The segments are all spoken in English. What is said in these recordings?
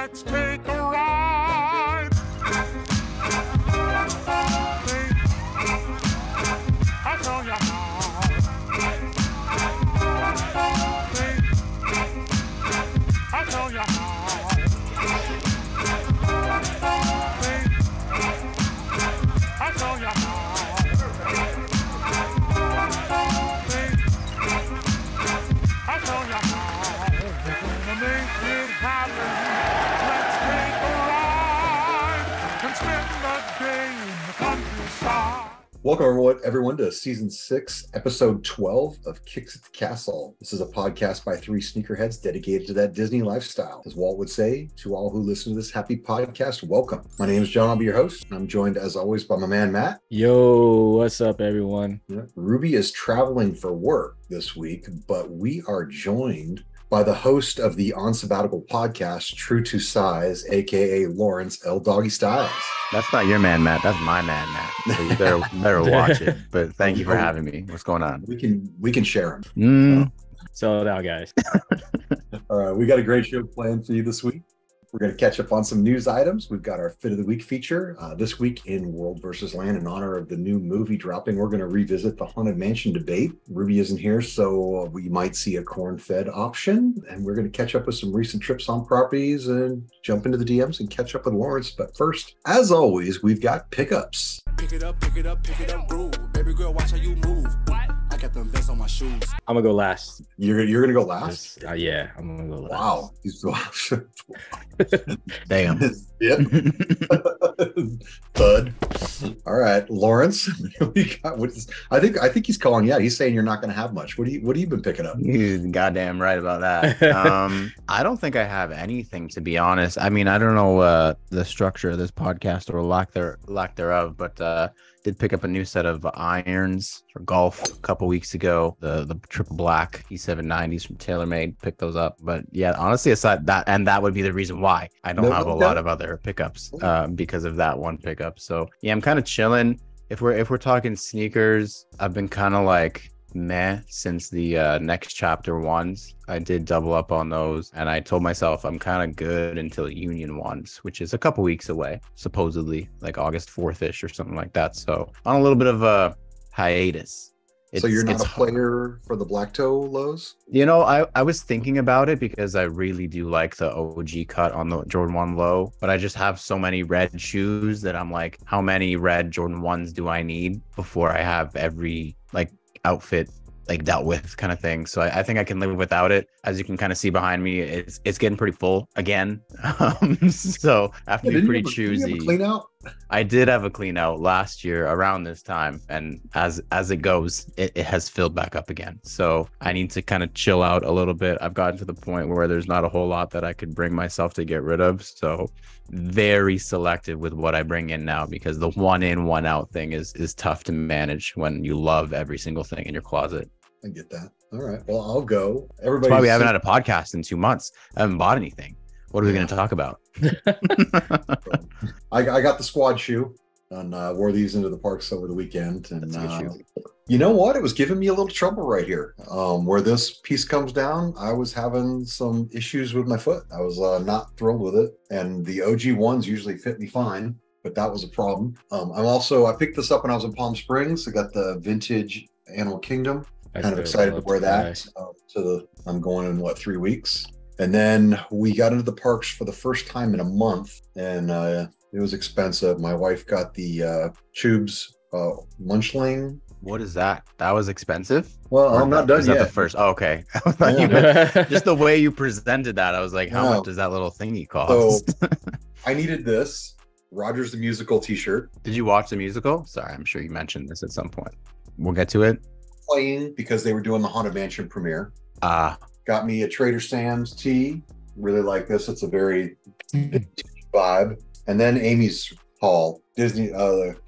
Let's take a ride. I'll show you how. I'll show you how. I'll show you how. I'll show you how. We're gonna make it happen. Let's take a ride and spend the day in the countryside. Welcome, everyone, to Season 6, Episode 12 of Kicks at the Castle. This is a podcast by three sneakerheads dedicated to that Disney lifestyle. As Walt would say, to all who listen to this happy podcast, welcome. My name is John. I'll be your host. I'm joined, as always, by my man, Matt. Yo, what's up, everyone? Yeah. Ruby is traveling for work this week, but we are joined by the host of the On Sabbatical podcast, True to Size, aka Lawrence L. Doggy Styles. That's not your man, Matt. That's my man, Matt. So you better watch it. But thank you for having me. What's going on? We can share him. So now, guys. All right, we got a great show planned for you this week. We're going to catch up on some news items. We've got our Fit of the Week feature. This week in World vs. Land, in honor of the new movie dropping, we're going to revisit the Haunted Mansion debate. Ruby isn't here, so we might see a corn-fed option. And we're going to catch up with some recent trips on properties and jump into the DMs and catch up with Lawrence. But first, as always, we've got pickups. Pick it up, groove. Baby girl, watch how you move. I got them vents on my shoes. I'm gonna go last. You're going to go last? Yeah, I'm gonna go last. Wow. He's Damn. Yep. Bud. All right, Lawrence. I think he's calling you out. He's saying you're not going to have much. What have you been picking up? You're goddamn right about that. I don't think I have anything, to be honest. I mean, I don't know the structure of this podcast or lack thereof, but did pick up a new set of irons for golf a couple weeks ago. The triple black E790s from TaylorMade. Picked those up. But yeah, honestly, aside that, and that would be the reason why I don't have a lot of other pickups because of that one pickup. So yeah, I'm kind of chilling. If we're talking sneakers, I've been kind of like meh since the Next Chapter ones. I did double up on those, and I told myself I'm kind of good until Union ones, which is a couple weeks away, supposedly like August 4th-ish or something like that. So on a little bit of a hiatus. So you're not a player for the black toe lows? You know, I was thinking about it because I really do like the OG cut on the Jordan 1 low, but I just have so many red shoes that I'm like, how many red Jordan 1s do I need before I have every like outfit like dealt with kind of thing? So I think I can live without it. As you can kind of see behind me, it's getting pretty full again. So I have to be pretty choosy. Did you have a clean out? I did have a clean out last year around this time, and as it goes, it has filled back up again. So I need to kind of chill out a little bit. I've gotten to the point where there's not a whole lot that I could bring myself to get rid of. So very selective with what I bring in now, because the one in, one out thing is tough to manage when you love every single thing in your closet. I get that. All right. Well, I'll go. That's why we haven't had a podcast in 2 months. I haven't bought anything. What are we going to talk about? I got the squad shoe and wore these into the parks over the weekend. And That's a good shoe. You know what? It was giving me a little trouble right here. Where this piece comes down, I was having some issues with my foot. I was not thrilled with it. And the OG ones usually fit me fine, but that was a problem. I picked this up when I was in Palm Springs. I got the vintage Animal Kingdom. Kind of excited to wear that. I'm going in 3 weeks. And then we got into the parks for the first time in a month, and it was expensive. My wife got the Tubes Munchling. What is that? That was expensive? Well, I'm not done yet. Is that the first? Oh, okay. Just the way you presented that, I was like, how much does that little thingy cost? So I needed this Rogers the Musical t-shirt. Did you watch the musical? Sorry, I'm sure you mentioned this at some point. We'll get to it. Playing because they were doing the Haunted Mansion premiere. Got me a Trader Sam's tee. Really like this. It's a very vibe. And then Amy's haul. Disney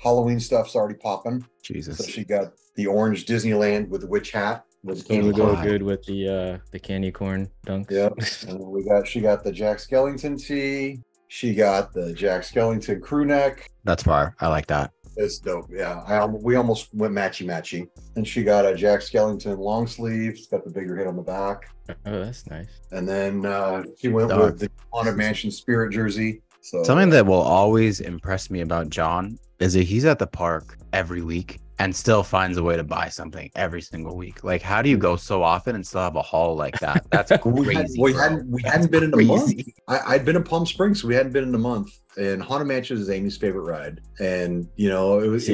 Halloween stuff's already popping. Jesus. So she got the orange Disneyland with the witch hat. It would go good with the candy corn dunks. Yep. And she got the Jack Skellington tee. She got the Jack Skellington crew neck. That's fire. I like that. It's dope. Yeah, we almost went matchy. And she got a Jack Skellington long sleeve. It's got the bigger hit on the back. Oh, that's nice. And then she went Dark. with the Haunted Mansion Spirit jersey. So Something that will always impress me about John is that he's at the park every week and still finds a way to buy something every single week. Like, how do you go so often and still have a haul like that? That's crazy. we bro. hadn't been in a month. Crazy. I'd been in Palm Springs, so we hadn't been in a month. And Haunted Mansion is Amy's favorite ride, and it was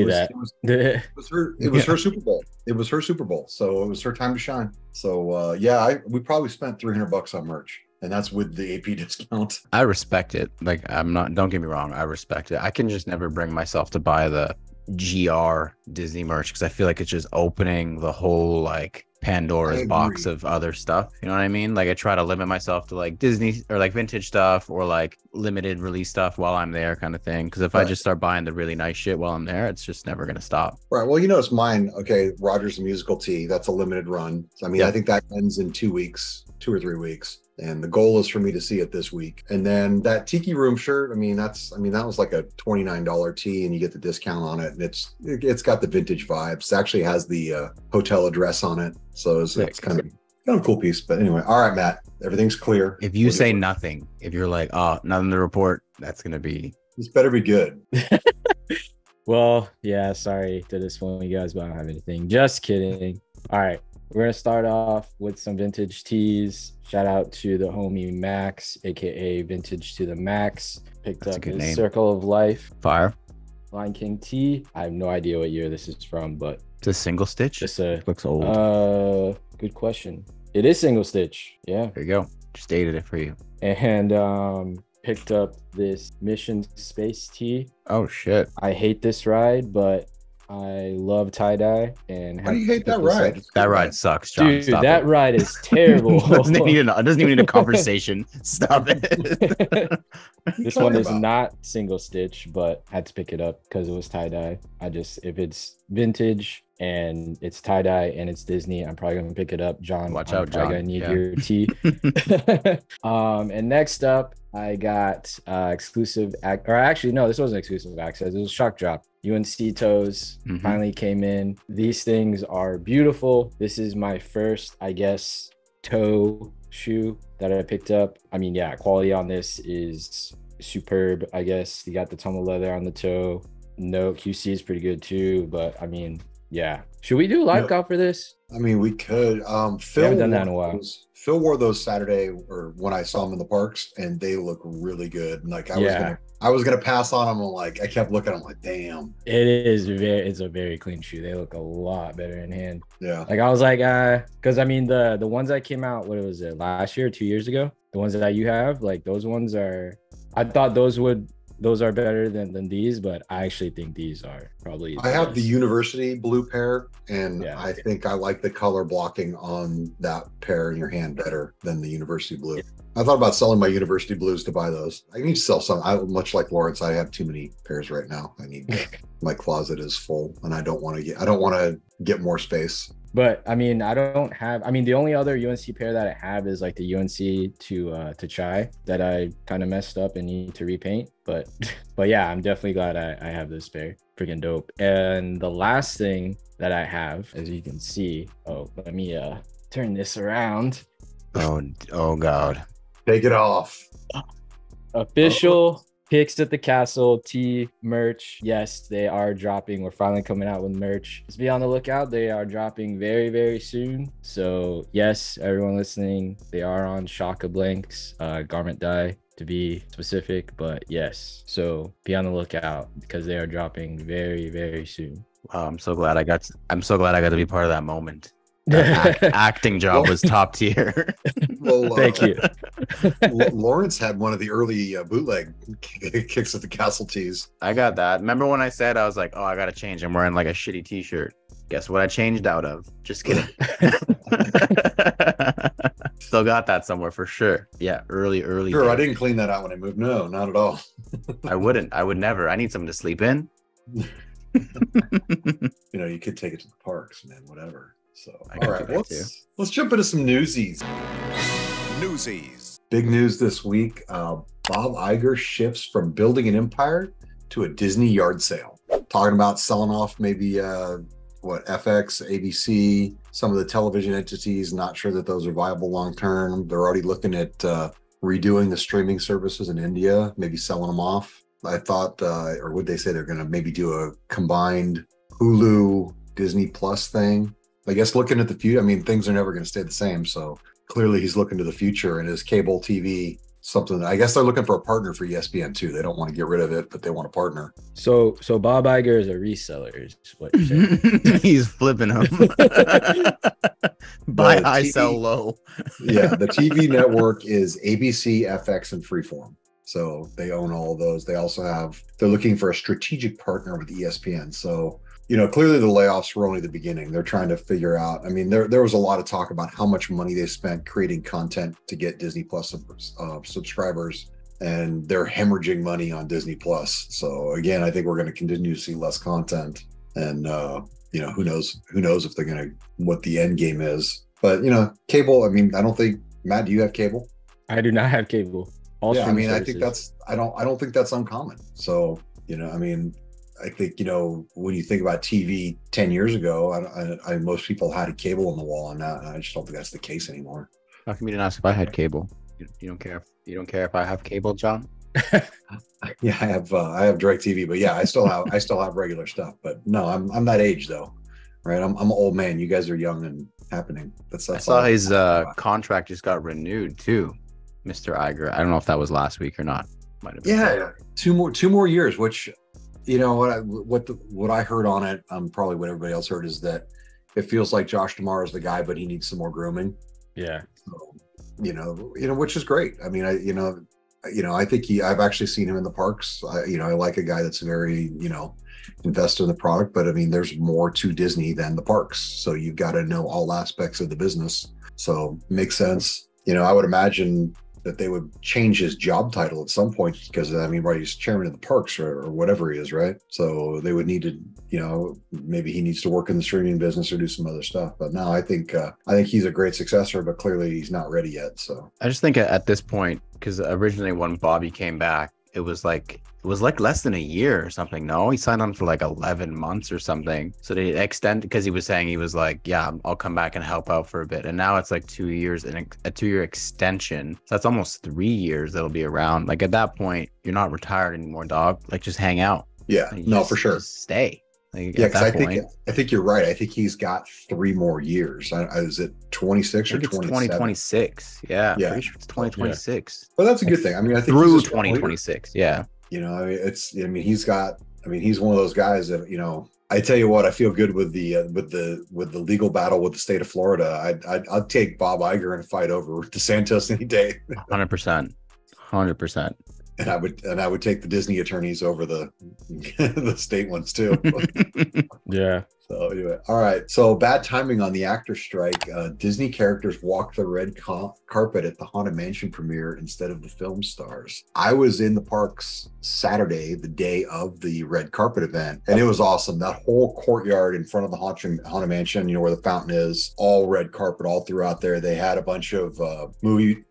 her Super Bowl. It was her Super Bowl, so it was her time to shine. So we probably spent $300 on merch. And that's with the AP discount. I respect it. Like, don't get me wrong, I respect it. I can just never bring myself to buy the GR Disney merch because I feel like it's just opening the whole like Pandora's box of other stuff. You know what I mean? Like, I try to limit myself to like Disney or like vintage stuff or like limited release stuff while I'm there, kind of thing. Because if I just start buying the really nice shit while I'm there, it's just never gonna stop. Right. Well, it's mine. Okay, Rogers the Musical Tee. That's a limited run. I mean, I think that ends in 2 weeks, 2 or 3 weeks. And the goal is for me to see it this week. And then that Tiki Room shirt, that was like a $29 tee and you get the discount on it. And it's got the vintage vibes. It actually has the hotel address on it. So it's kind of a cool piece. But anyway, all right, Matt, everything's clear. If you say nothing, if you're like, oh, nothing to report, that's going to be. This better be good. Well, yeah, sorry to disappoint you guys, but I don't have anything. Just kidding. All right. We're going to start off with some vintage tees. Shout out to the homie Max, aka Vintage to the Max. Picked That's up a good his name. Circle of Life Fire. Lion King tee. I have no idea what year this is from, but It's a single stitch. just a Looks old. good question. It is single stitch. Yeah. There you go. Just dated it for you. And picked up this Mission Space tee. Oh shit. I hate this ride, but I love tie-dye and How do you hate that picked this up. ride? That ride sucks, John. Dude, Stop that it. ride is terrible. doesn't even need a conversation. Stop it. This one is not single stitch, but had to pick it up because it was tie-dye. if it's vintage and it's tie-dye and it's Disney, I'm probably gonna pick it up. John, Watch I'm out, probably John. gonna need Yeah. your tea. And next up, I got exclusive this wasn't exclusive access. It was Shock Drop. UNC toes Mhm. finally came in. These things are beautiful. This is my first, I guess, toe shoe that I picked up. I mean, yeah, quality on this is superb. I guess you got the tumble leather on the toe. No, QC is pretty good too, but I mean, yeah. Should we do live call for this? I mean, we could. Phil haven't done that in a while. Phil wore those Saturday or when I saw him in the parks, and they look really good. And like I was gonna pass on them. I kept looking. I'm like, damn. It's a very clean shoe. They look a lot better in hand. Yeah. Like I was like, because I mean the ones that came out, what was it, last year, 2 years ago? The ones that you have, like those ones I thought those are better than these, but I actually think these are probably. I have the best. university blue pair, and Yeah. I think I like the color blocking on that pair in your hand better than the university blue. I thought about selling my university blues to buy those. I need to sell some. Much like Lawrence, I have too many pairs right now. My closet is full, and I don't want to get more space. But I mean, the only other UNC pair that I have is like the UNC to Chai that I kind of messed up and need to repaint. But yeah, I'm definitely glad I have this pair. Freaking dope. And the last thing that I have, as you can see, let me turn this around. Oh God. Take it off. Official Picks at the Castle tee merch. Yes, they are dropping. We're finally coming out with merch. Just be on the lookout. They are dropping very, very soon. So yes, everyone listening, they are on Shaka Blanks, garment dye to be specific, but yes. So be on the lookout because they are dropping very, very soon. Wow, I'm so glad I got to be part of that moment. That acting job was top tier. Well, Thank you. Lawrence had one of the early bootleg kicks at the Castle tees. I got that. Remember when I said I was like, oh, I gotta change. I'm wearing like a shitty t-shirt. Guess what I changed out of? Just kidding. Still got that somewhere for sure. Yeah, early. Sure, days. I didn't clean that out when I moved. No, not at all. I wouldn't. I would never. I need something to sleep in. You could take it to the parks, man, whatever. So, I all can right, do that too. let's jump into some newsies. Newsies. Big news this week. Bob Iger shifts from building an empire to a Disney yard sale. talking about selling off maybe FX, ABC, some of the television entities. Not sure that those are viable long term. They're already looking at redoing the streaming services in India, maybe selling them off. I thought, or would they say they're going to maybe do a combined Hulu Disney Plus thing? I guess looking at the future, I mean, things are never going to stay the same. So clearly he's looking to the future, and his cable TV, something, I guess they're looking for a partner for ESPN too. They don't want to get rid of it, but they want a partner. So Bob Iger is a reseller, is what you're saying. He's flipping them. Buy high, sell low. Yeah, the TV network is ABC, FX, and Freeform. So they own all of those. They also they're looking for a strategic partner with ESPN. So, clearly the layoffs were only the beginning. They're trying to figure out, I mean, there was a lot of talk about how much money they spent creating content to get Disney Plus subscribers, and they're hemorrhaging money on Disney Plus. So again, I think we're going to continue to see less content, and who knows if they're going to, what the end game is. But cable, I mean, I don't think, Matt, do you have cable? I do not have cable. Yeah, I mean, I think I don't think that's uncommon. So, I mean, I think, when you think about TV 10 years ago, most people had a cable on the wall, and I just don't think that's the case anymore. How come you didn't ask if I had cable? You don't care. You don't care if I have cable, John? Yeah, I have DirecTV, but yeah, I still have regular stuff. But no, I'm that age though, right? I'm an old man. You guys are young and happening. I saw his contract just got renewed too, Mr. Iger. I don't know if that was last week or not. Might have been. Yeah, two more years. Which, what I heard on it, probably what everybody else heard, is that it feels like Josh D'Amaro is the guy, but he needs some more grooming. Yeah. So, which is great. I mean, I think I've actually seen him in the parks. I like a guy that's very, invested in the product, but I mean, there's more to Disney than the parks. So you've got to know all aspects of the business. So makes sense. I would imagine that they would change his job title at some point, because I mean, right, he's chairman of the parks or whatever he is, right? So they would need to, maybe he needs to work in the streaming business or do some other stuff. But no, I think he's a great successor, but clearly he's not ready yet. So I just think at this point, because originally when Bobby came back, it was like less than a year or something. No, he signed on for like 11 months or something. So they extend, because he was saying, he was like, yeah, I'll come back and help out for a bit. And now it's like 2 years and a 2-year extension. So that's almost 3 years that'll be around. Like at that point, you're not retired anymore, dog. Like just hang out. Yeah, no, for sure. Just stay. Like, yeah, because I think you're right. I think he's got 3 more years. Is it 26 or 27? 2026. Yeah, yeah. Pretty sure it's 2026. Yeah. Well, that's a good thing. I mean, I think through 2026. Yeah. He's one of those guys that, I tell you what, I feel good with the legal battle with the state of Florida. I'd take Bob Iger and fight over DeSantis any day. 100%. And I would take the Disney attorneys over the the state ones too. Yeah. So anyway, all right. So bad timing on the actor strike. Disney characters walked the red carpet at the Haunted Mansion premiere instead of the film stars. I was in the parks Saturday, the day of the red carpet event, and it was awesome. That whole courtyard in front of the Haunted Mansion, where the fountain is, all red carpet all throughout there. They had a bunch of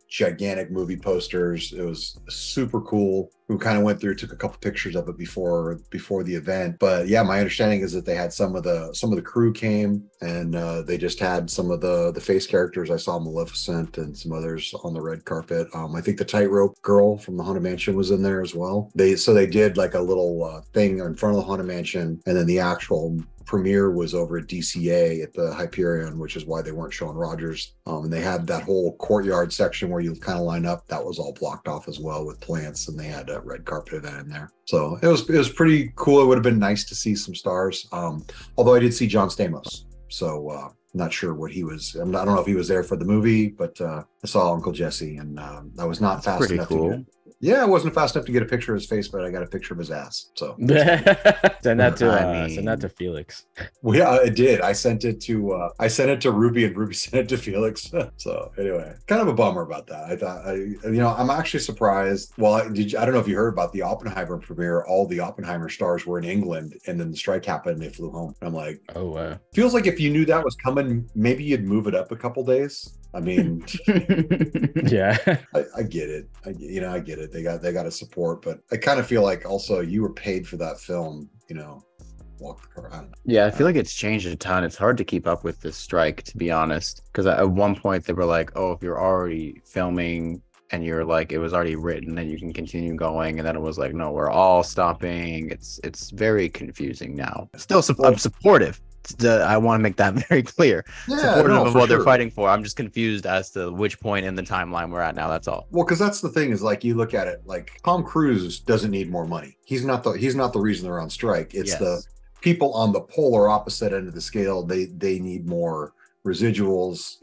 gigantic movie posters. It was super cool. We kind of went through, took a couple pictures of it before the event. But yeah, my understanding is that they had some of the crew came, and they just had some of the face characters. I saw Maleficent and some others on the red carpet. I think the Tightrope girl from the Haunted Mansion was in there as well. They did like a little thing in front of the Haunted Mansion, and then the actual premiere was over at DCA at the Hyperion, which is why they weren't showing Rogers. And they had that whole courtyard section where you kind of line up. That was all blocked off as well with plants, and they had a red carpet event in there. So it was pretty cool. It would have been nice to see some stars. Although I did see John Stamos. So not sure what he was. I don't know if he was there for the movie, but I saw Uncle Jesse, and I was not fast pretty enough cool. to get. Yeah, I wasn't fast enough to get a picture of his face, but I got a picture of his ass. So send that to Felix. Well, yeah, I did. I sent it to Ruby, and Ruby sent it to Felix. So anyway, kind of a bummer about that. I thought, I'm actually surprised. Well, I don't know if you heard about the Oppenheimer premiere. All the Oppenheimer stars were in England, and then the strike happened and they flew home. I'm like, oh wow. Feels like if you knew that was coming, maybe you'd move it up a couple days. I mean, yeah, I get it. I get it. They got to support, but I kind of feel like also you were paid for that film. walk the car. I don't know. Yeah, I feel like it's changed a ton. It's hard to keep up with this strike, to be honest. Because at one point they were like, "Oh, if you're already filming and you're like, it was already written, then you can continue going." And then it was like, "No, we're all stopping." It's very confusing now. Still, I'm supportive. I want to make that very clear. Supportive of what they're fighting for. I'm just confused as to which point in the timeline we're at now. That's all. Well, because that's the thing is like you look at it like Tom Cruise doesn't need more money. He's not the reason they're on strike. It's the people on the polar opposite end of the scale. They need more residuals.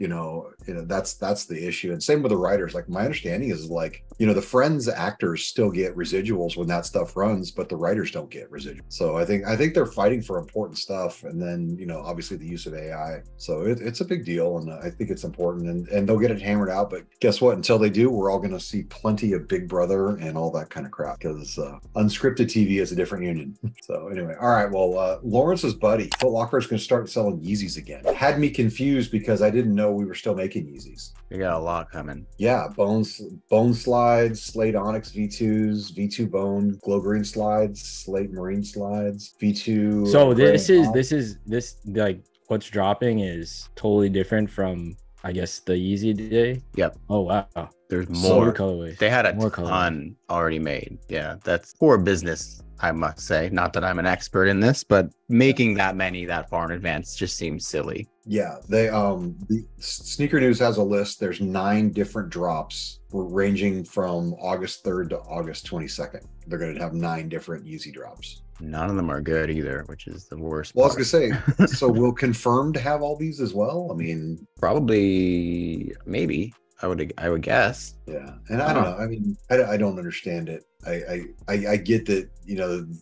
That's the issue. And same with the writers. Like my understanding is like, the Friends actors still get residuals when that stuff runs, but the writers don't get residuals. So I think they're fighting for important stuff. And then obviously the use of AI. So it's a big deal, and I think it's important, and they'll get it hammered out. But guess what? Until they do, we're all going to see plenty of Big Brother and all that kind of crap, because unscripted TV is a different union. So anyway, all right. Well, Lawrence's buddy Foot Locker is going to start selling Yeezys again. Had me confused because I didn't know we were still making Yeezys. We got a lot coming. Yeah, Bone slides, Slate Onyx V2s, V2 Bone Glow Green slides, Slate Marine slides, V2. So this like what's dropping is totally different from, I guess, the Yeezy day. Yep. Oh wow. There's more colorways. They had a ton already made. Yeah, that's poor business, I must say. Not that I'm an expert in this, but making that many that far in advance just seems silly. Yeah, the Sneaker News has a list. There's 9 different drops ranging from August 3rd to August 22nd. They're going to have 9 different Yeezy drops. None of them are good either, which is the worst. Well, I was going to say, so we'll confirm to have all these as well? I mean, probably, maybe. I would guess. Yeah, and I don't know. I mean, I don't understand it. I get that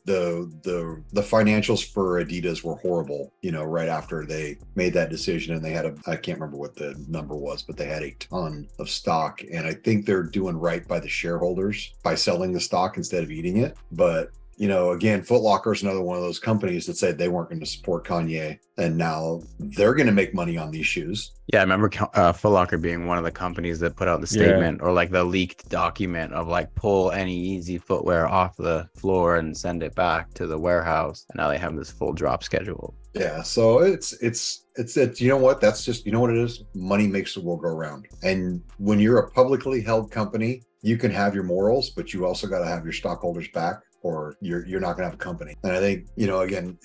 the financials for Adidas were horrible. Right after they made that decision, and they had I can't remember what the number was, but they had a ton of stock, and I think they're doing right by the shareholders by selling the stock instead of eating it. But again, Foot Locker is another one of those companies that said they weren't going to support Kanye, and now they're going to make money on these shoes. Yeah, I remember Foot Locker being one of the companies that put out the statement or like the leaked document of like pull any Yeezy footwear off the floor and send it back to the warehouse. And now they have this full drop schedule. Yeah, so it's you know what? That's just, what it is? Money makes the world go round. And when you're a publicly held company, you can have your morals, but you also got to have your stockholders back, or you're not going to have a company. And I think, again,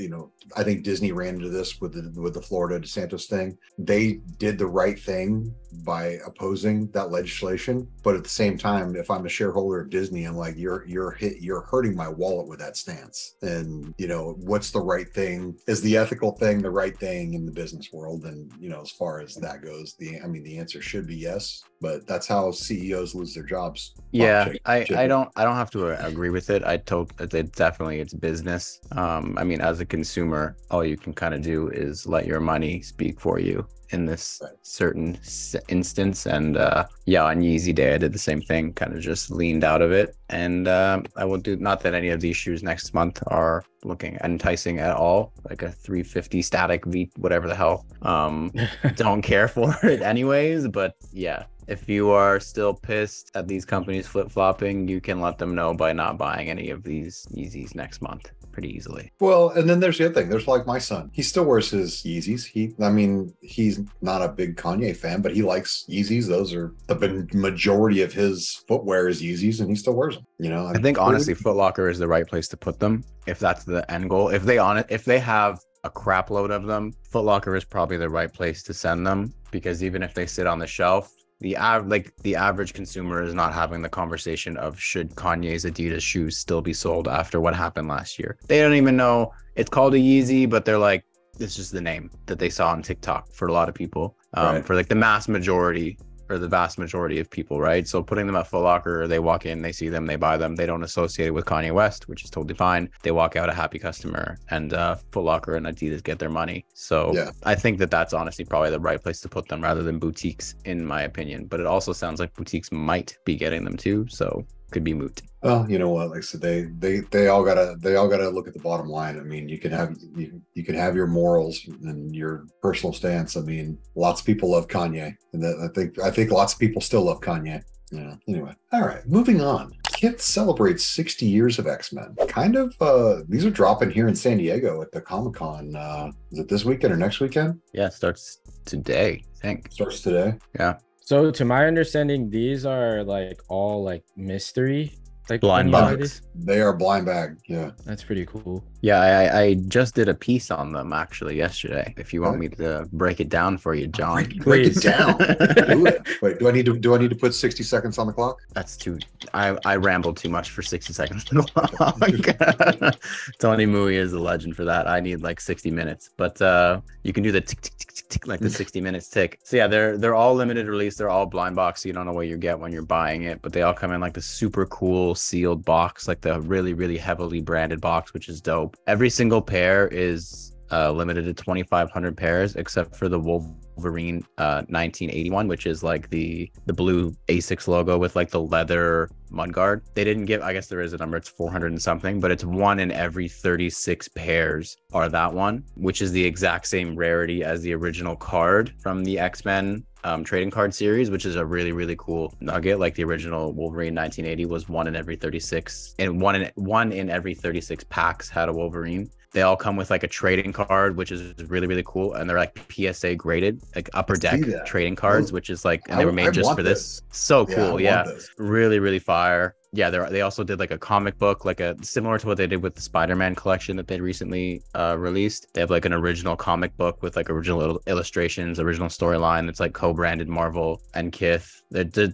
I think Disney ran into this with the Florida DeSantis thing. They did the right thing by opposing that legislation, but at the same time, if I'm a shareholder of Disney, I'm like, you're hurting my wallet with that stance. And what's the right thing? Is the ethical thing the right thing in the business world? And as far as that goes, the answer should be yes. But that's how CEOs lose their jobs. Yeah, I don't have to agree with it. It's business. I mean, as a consumer, all you can kind of do is let your money speak for you in this certain instance. And on Yeezy Day, I did the same thing, kind of just leaned out of it. And I will do, not that any of these shoes next month are looking enticing at all, like a 350 static V, whatever the hell. Don't care for it anyways, but yeah. If you are still pissed at these companies flip-flopping, you can let them know by not buying any of these Yeezys next month pretty easily. Well, and then there's the other thing. There's like my son. He still wears his Yeezys. He's not a big Kanye fan, but he likes Yeezys. Those are the majority of his footwear is Yeezys, and he still wears them. I think honestly, Foot Locker is the right place to put them if that's the end goal. If they have a crap load of them, Foot Locker is probably the right place to send them, because even if they sit on the shelf, the average consumer is not having the conversation of should Kanye's Adidas shoes still be sold after what happened last year. They don't even know it's called a Yeezy, but they're like, it's just the name that they saw on TikTok for a lot of people. For like the vast majority of people, right? So putting them at Foot Locker, they walk in, they see them, they buy them. They don't associate it with Kanye West, which is totally fine. They walk out a happy customer, and Foot Locker and Adidas get their money. So I think that's honestly probably the right place to put them rather than boutiques, in my opinion. But it also sounds like boutiques might be getting them too, so could be moot. Well, you know what? Like I said, they all gotta look at the bottom line. I mean, you can have your morals and your personal stance. I mean, lots of people love Kanye, and I think lots of people still love Kanye. Anyway, all right, moving on. Kith celebrates 60 years of X-Men. Kind of, these are dropping here in San Diego at the Comic-Con. Is it this weekend or next weekend? Yeah, it starts today, I think. Starts today. Yeah. So to my understanding, these are like all like mystery, like Blind varieties. They are blind bag. Yeah. That's pretty cool. Yeah, I just did a piece on them actually yesterday. If you want me to break it down for you, John. Break it Please. down. Do it. Wait, do I need to put 60 seconds on the clock? That's too. I rambled too much for 60 seconds. Tony Mui is a legend for that. I need like 60 minutes, but you can do the tick tick tick tick tick like the 60 minutes tick. So yeah, they're all limited release. They're all blind box, so you don't know what you get when you're buying it. But they all come in like the super cool sealed box, like the really heavily branded box, which is dope. Every single pair is limited to 2,500 pairs, except for the Wolverine 1981, which is like the blue Asics logo with like the leather mudguard. They didn't give, I guess there is a number, it's 400 and something, but it's 1 in every 36 pairs are that one, which is the exact same rarity as the original card from the X-Men trading card series, which is a really cool nugget. Like the original Wolverine 1980 was 1 in every 36, and one in every 36 packs had a Wolverine. They all come with like a trading card, which is really cool, and they're like PSA graded, like upper deck trading cards, which is like, and they were made just for this. So cool. Yeah, really fire. Yeah, they also did like a comic book, like a similar to what they did with the Spider-Man collection that they recently released. They have like an original comic book with like original illustrations, original storyline that's like co-branded Marvel and Kith.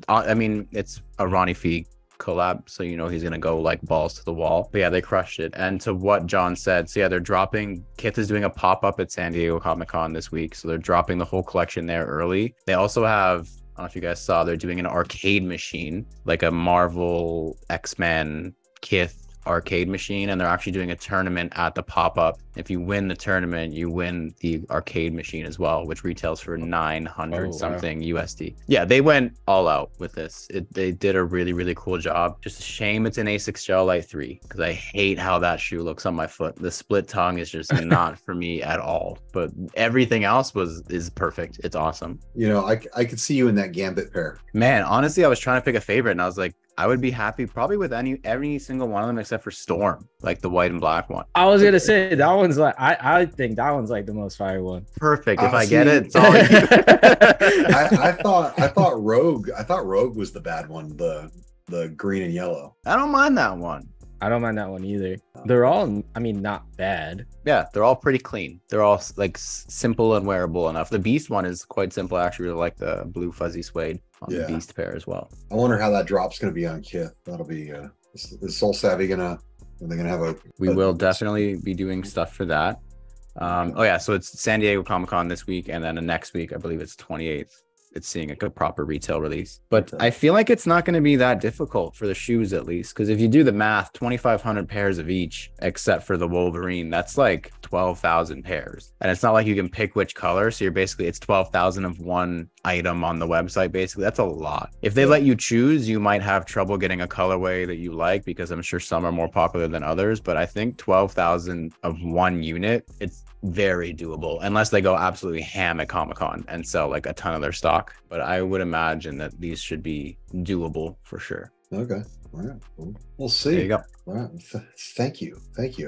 I mean, it's a Ronnie Fee collab, so you know he's gonna go like balls to the wall. But yeah, they crushed it. And to what John said, so yeah, they're dropping, Kith is doing a pop-up at San Diego Comic-Con this week, so they're dropping the whole collection there early. They also have, I don't know if you guys saw, they're doing an arcade machine, like a Marvel X-Men Kith arcade machine, and they're actually doing a tournament at the pop-up. If you win the tournament, you win the arcade machine as well, which retails for 900 something USD. Yeah, they went all out with this. They did a really cool job. Just a shame it's an Asics Gel Light 3, because I hate how that shoe looks on my foot. The split tongue is just not for me at all, but everything else is perfect. It's awesome. You know, I could see you in that Gambit pair. Man, honestly, I was trying to pick a favorite, and I was like, I would be happy probably with every single one of them except for Storm, like the white and black one. I was gonna say that one's like, I think that one's like the most fire one. Perfect. If I get it, it's all you. I thought Rogue was the bad one, the green and yellow. I don't mind that one. I don't mind that one either. They're all, I mean, not bad. Yeah, they're all pretty clean. They're all like simple and wearable enough. The Beast one is quite simple. I actually really like the blue fuzzy suede on the Beast pair as well. I wonder how that drop's going to be on Kith. That'll be is Soul Savvy are they gonna have a? We will definitely be doing stuff for that. Oh yeah, so it's San Diego Comic-Con this week, and then the next week, I believe it's 28th. It's seeing a good proper retail release. But I feel like it's not going to be that difficult for the shoes, at least, because if you do the math, 2,500 pairs of each, except for the Wolverine, that's like 12,000 pairs. And it's not like you can pick which color. So it's 12,000 of one item on the website. Basically, that's a lot. If they let you choose, you might have trouble getting a colorway that you like, because I'm sure some are more popular than others. But I think 12,000 of one unit, it's very doable, unless they go absolutely ham at Comic-Con and sell like a ton of their stock. But I would imagine that these should be doable for sure. Okay. All right. We'll see. There you go. All right. Thank you.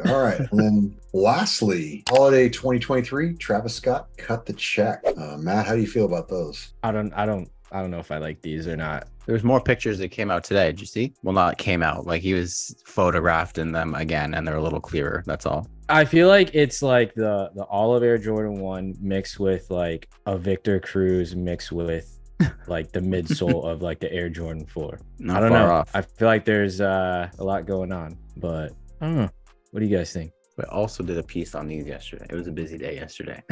All right. And then lastly, holiday 2023, Travis Scott cut the check. Matt, how do you feel about those? I don't know if I like these or not. There's more pictures that came out today. Did you see? Well, not came out. Like he was photographed in them again, and they're a little clearer. That's all. I feel like it's like the Olive Air Jordan 1 mixed with like a Victor Cruz mixed with like the midsole of like the Air Jordan 4. Not I don't far know. off. I feel like there's a lot going on, but I don't know. What do you guys think? I also did a piece on these yesterday. It was a busy day yesterday.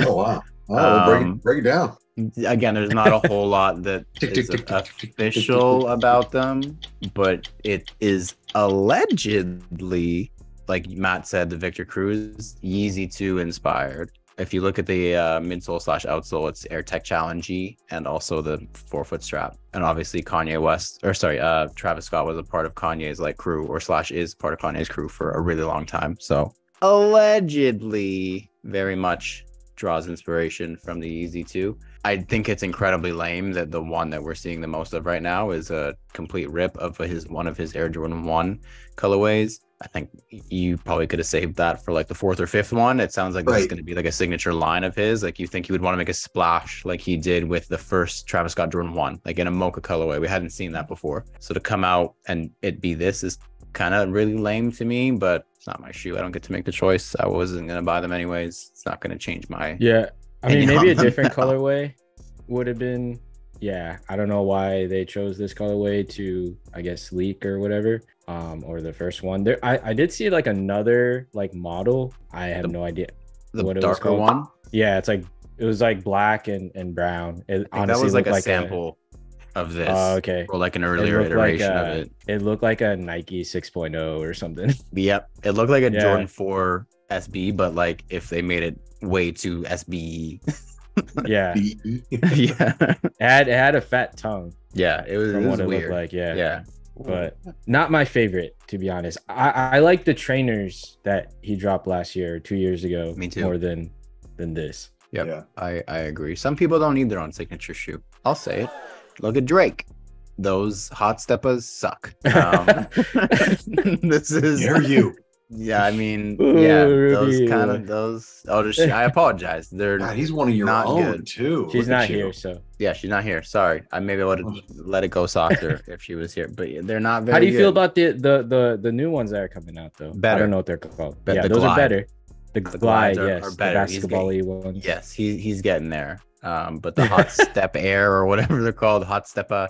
Oh wow! Well, break it down. Again, there's not a whole lot that is official about them, but it is allegedly, like Matt said, the Victor Cruz Yeezy 2 inspired. If you look at the midsole / outsole, it's AirTech Challenge G and also the 4-foot strap. And obviously Travis Scott was a part of Kanye's like crew or / is part of Kanye's crew for a really long time. So allegedly very much draws inspiration from the Yeezy 2. I think it's incredibly lame that the one that we're seeing the most of right now is a complete rip of one of his Air Jordan 1 colorways. I think you probably could have saved that for like the 4th or 5th one. It sounds like this is going to be like a signature line of his. Like you think he would want to make a splash like he did with the first Travis Scott Jordan 1, like in a mocha colorway. We hadn't seen that before. So to come out and it be this is kind of really lame to me, but it's not my shoe. I don't get to make the choice. I wasn't going to buy them anyways. It's not going to change my... Yeah. I mean, opinion maybe a on them different now. colorway would have been... Yeah, I don't know why they chose this colorway to, I guess, leak or whatever, or the first one. There, I did see like another like model. I have no idea The what it was darker called. one? Yeah, it was like black and brown. It I think that honestly was like looked a sample of this. Oh, okay. Or like an It earlier looked like iteration of it. It looked like a Nike 6.0 or something. Yep. It looked like a Yeah. Jordan 4 SB, but like if they made it way too SB. Yeah, Yeah. it had a fat tongue Yeah. It was from what it weird. looked like. Yeah. Yeah. But not my favorite, to be honest. I like the trainers that he dropped last year or 2 years ago. Me too. More than this. Yep. Yeah. I agree. Some people don't need their own signature shoe. I'll say it. Look at Drake. Those hot steppers suck. This is Dare you? Yeah, I mean, Ooh, yeah, Ruby. those. Oh, I apologize. They're God, he's one of your Not own good. too. She's Look at not you. here, so yeah, she's not here. Sorry, I maybe would have let it go softer if she was here. But they're not very. how do you feel good. about the new ones that are coming out though? I Better. don't know what they're called. But Yeah, the those Glide. are better. The The glide, glides are yes, better. the He's basketball-y ones. Yes, he's getting there. But the hot step air or whatever they're called, hot steppa,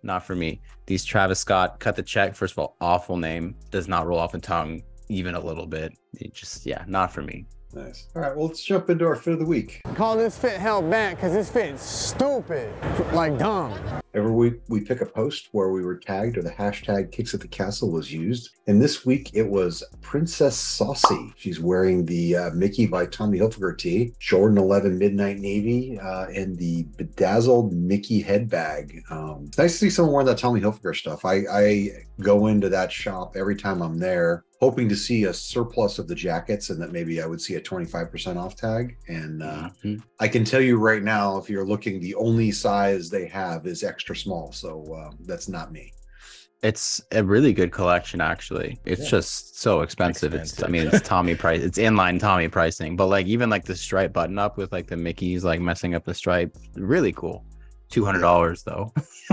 not for me. These Travis Scott cut the check. First of all, awful name. Does not roll off the tongue even a little bit. It just not for me. Nice. All right, well, let's jump into our fit of the week. Call this fit held back because this fit's stupid. Like dumb. Every week we pick a post where we were tagged or the hashtag Kicks at the Castle was used. And this week it was Princess Saucy. She's wearing the Mickey by Tommy Hilfiger tee, Jordan 11 Midnight Navy, and the bedazzled Mickey head bag. It's nice to see someone wearing that Tommy Hilfiger stuff. I go into that shop every time I'm there, hoping to see a surplus of the jackets and that maybe I would see a 25% off tag. And I can tell you right now, if you're looking, the only size they have is extra small. So that's not me. It's a really good collection, actually. It's Yeah. just so expensive. Expensive. I mean, it's Tommy price. It's inline Tommy pricing, but like even like the stripe button up with like the Mickey's like messing up the stripe, really cool. $200 though.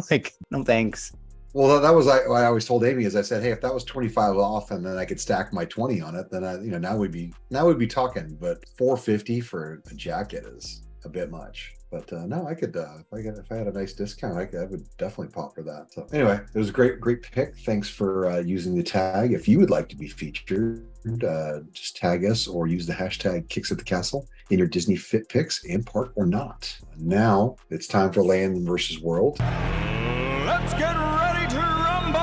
Like, no thanks. Well, that was what I always told Amy is I said, hey, if that was 25 off and then I could stack my 20 on it, then now we'd be talking. But $450 for a jacket is a bit much. But no, I could if I had a nice discount, I would definitely pop for that. So anyway, it was a great pick. Thanks for using the tag. If you would like to be featured, just tag us or use the hashtag Kicks at the Castle in your Disney Fit picks, in part or not. Now it's time for Land versus World. Let's get ready to rumble!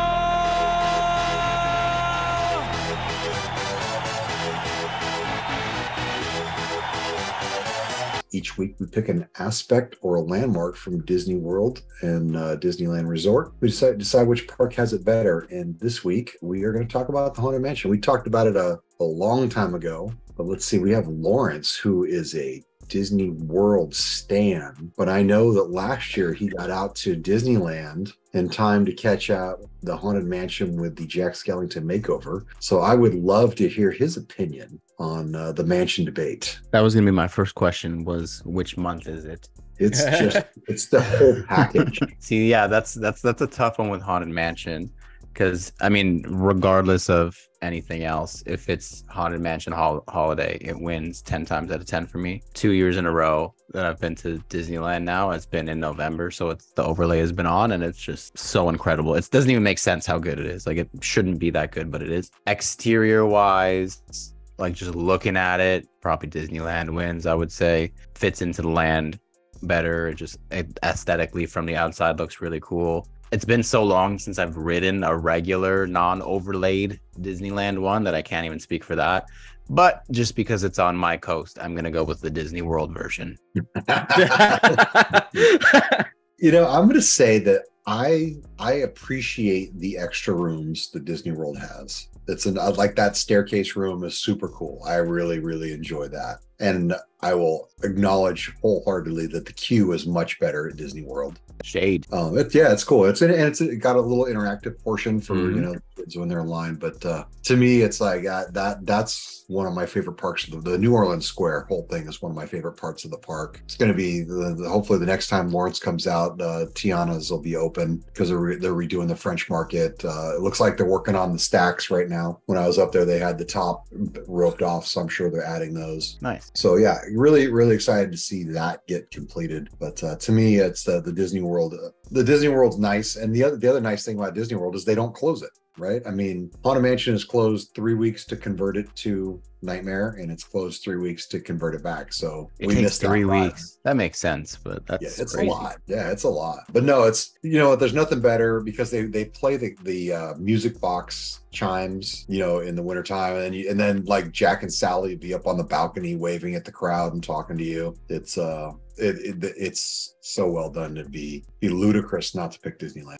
Each week, we pick an aspect or a landmark from Disney World and Disneyland Resort. We decide which park has it better. And this week, we are going to talk about the Haunted Mansion. We talked about it a long time ago, but let's see. We have Lawrence, who is a Disney World stan, but I know that last year he got out to Disneyland in time to catch out the Haunted Mansion with the Jack Skellington makeover. So I would love to hear his opinion on the mansion debate. That was gonna be my first question, was which month is it? It's just it's the whole package. See, yeah, that's a tough one with Haunted Mansion, because I mean, regardless of anything else, if it's Haunted Mansion holiday, it wins 10 times out of 10 for me. 2 years in a row that I've been to Disneyland now, it's been in November, so it's the overlay has been on, and it's just so incredible. It doesn't even make sense how good it is. Like, it shouldn't be that good, but it is. Exterior wise, like just looking at it, probably Disneyland wins, I would say. Fits into the land better. It aesthetically from the outside looks really cool. It's been so long since I've ridden a regular non-overlaid Disneyland one that I can't even speak for that. But just because it's on my coast, I'm going to go with the Disney World version. I'm going to say that I appreciate the extra rooms that Disney World has. It's like that staircase room is super cool. I really, really enjoy that. And I will acknowledge wholeheartedly that the queue is much better at Disney World. Shade. It's cool. It got a little interactive portion for kids when they're in line. But to me, it's like that's one of my favorite parks. The New Orleans Square whole thing is one of my favorite parts of the park. It's going to be hopefully the next time Lawrence comes out, Tiana's will be open because they're redoing the French Market. It looks like they're working on the stacks right now. When I was up there, they had the top roped off, so I'm sure they're adding those. Nice. So yeah, really, really excited to see that get completed. But to me, it's the Disney World. The Disney World's nice, and the other nice thing about Disney World is they don't close it. Right? I mean, Haunted Mansion is closed 3 weeks to convert it to Nightmare, and it's closed 3 weeks to convert it back. So we missed 3 weeks. That makes sense, but that's it's crazy. a lot. Yeah, it's a lot. But no, it's there's nothing better because they play the music box chimes, in the wintertime, and then like Jack and Sally be up on the balcony waving at the crowd and talking to you. It's so well done to be ludicrous not to pick Disneyland.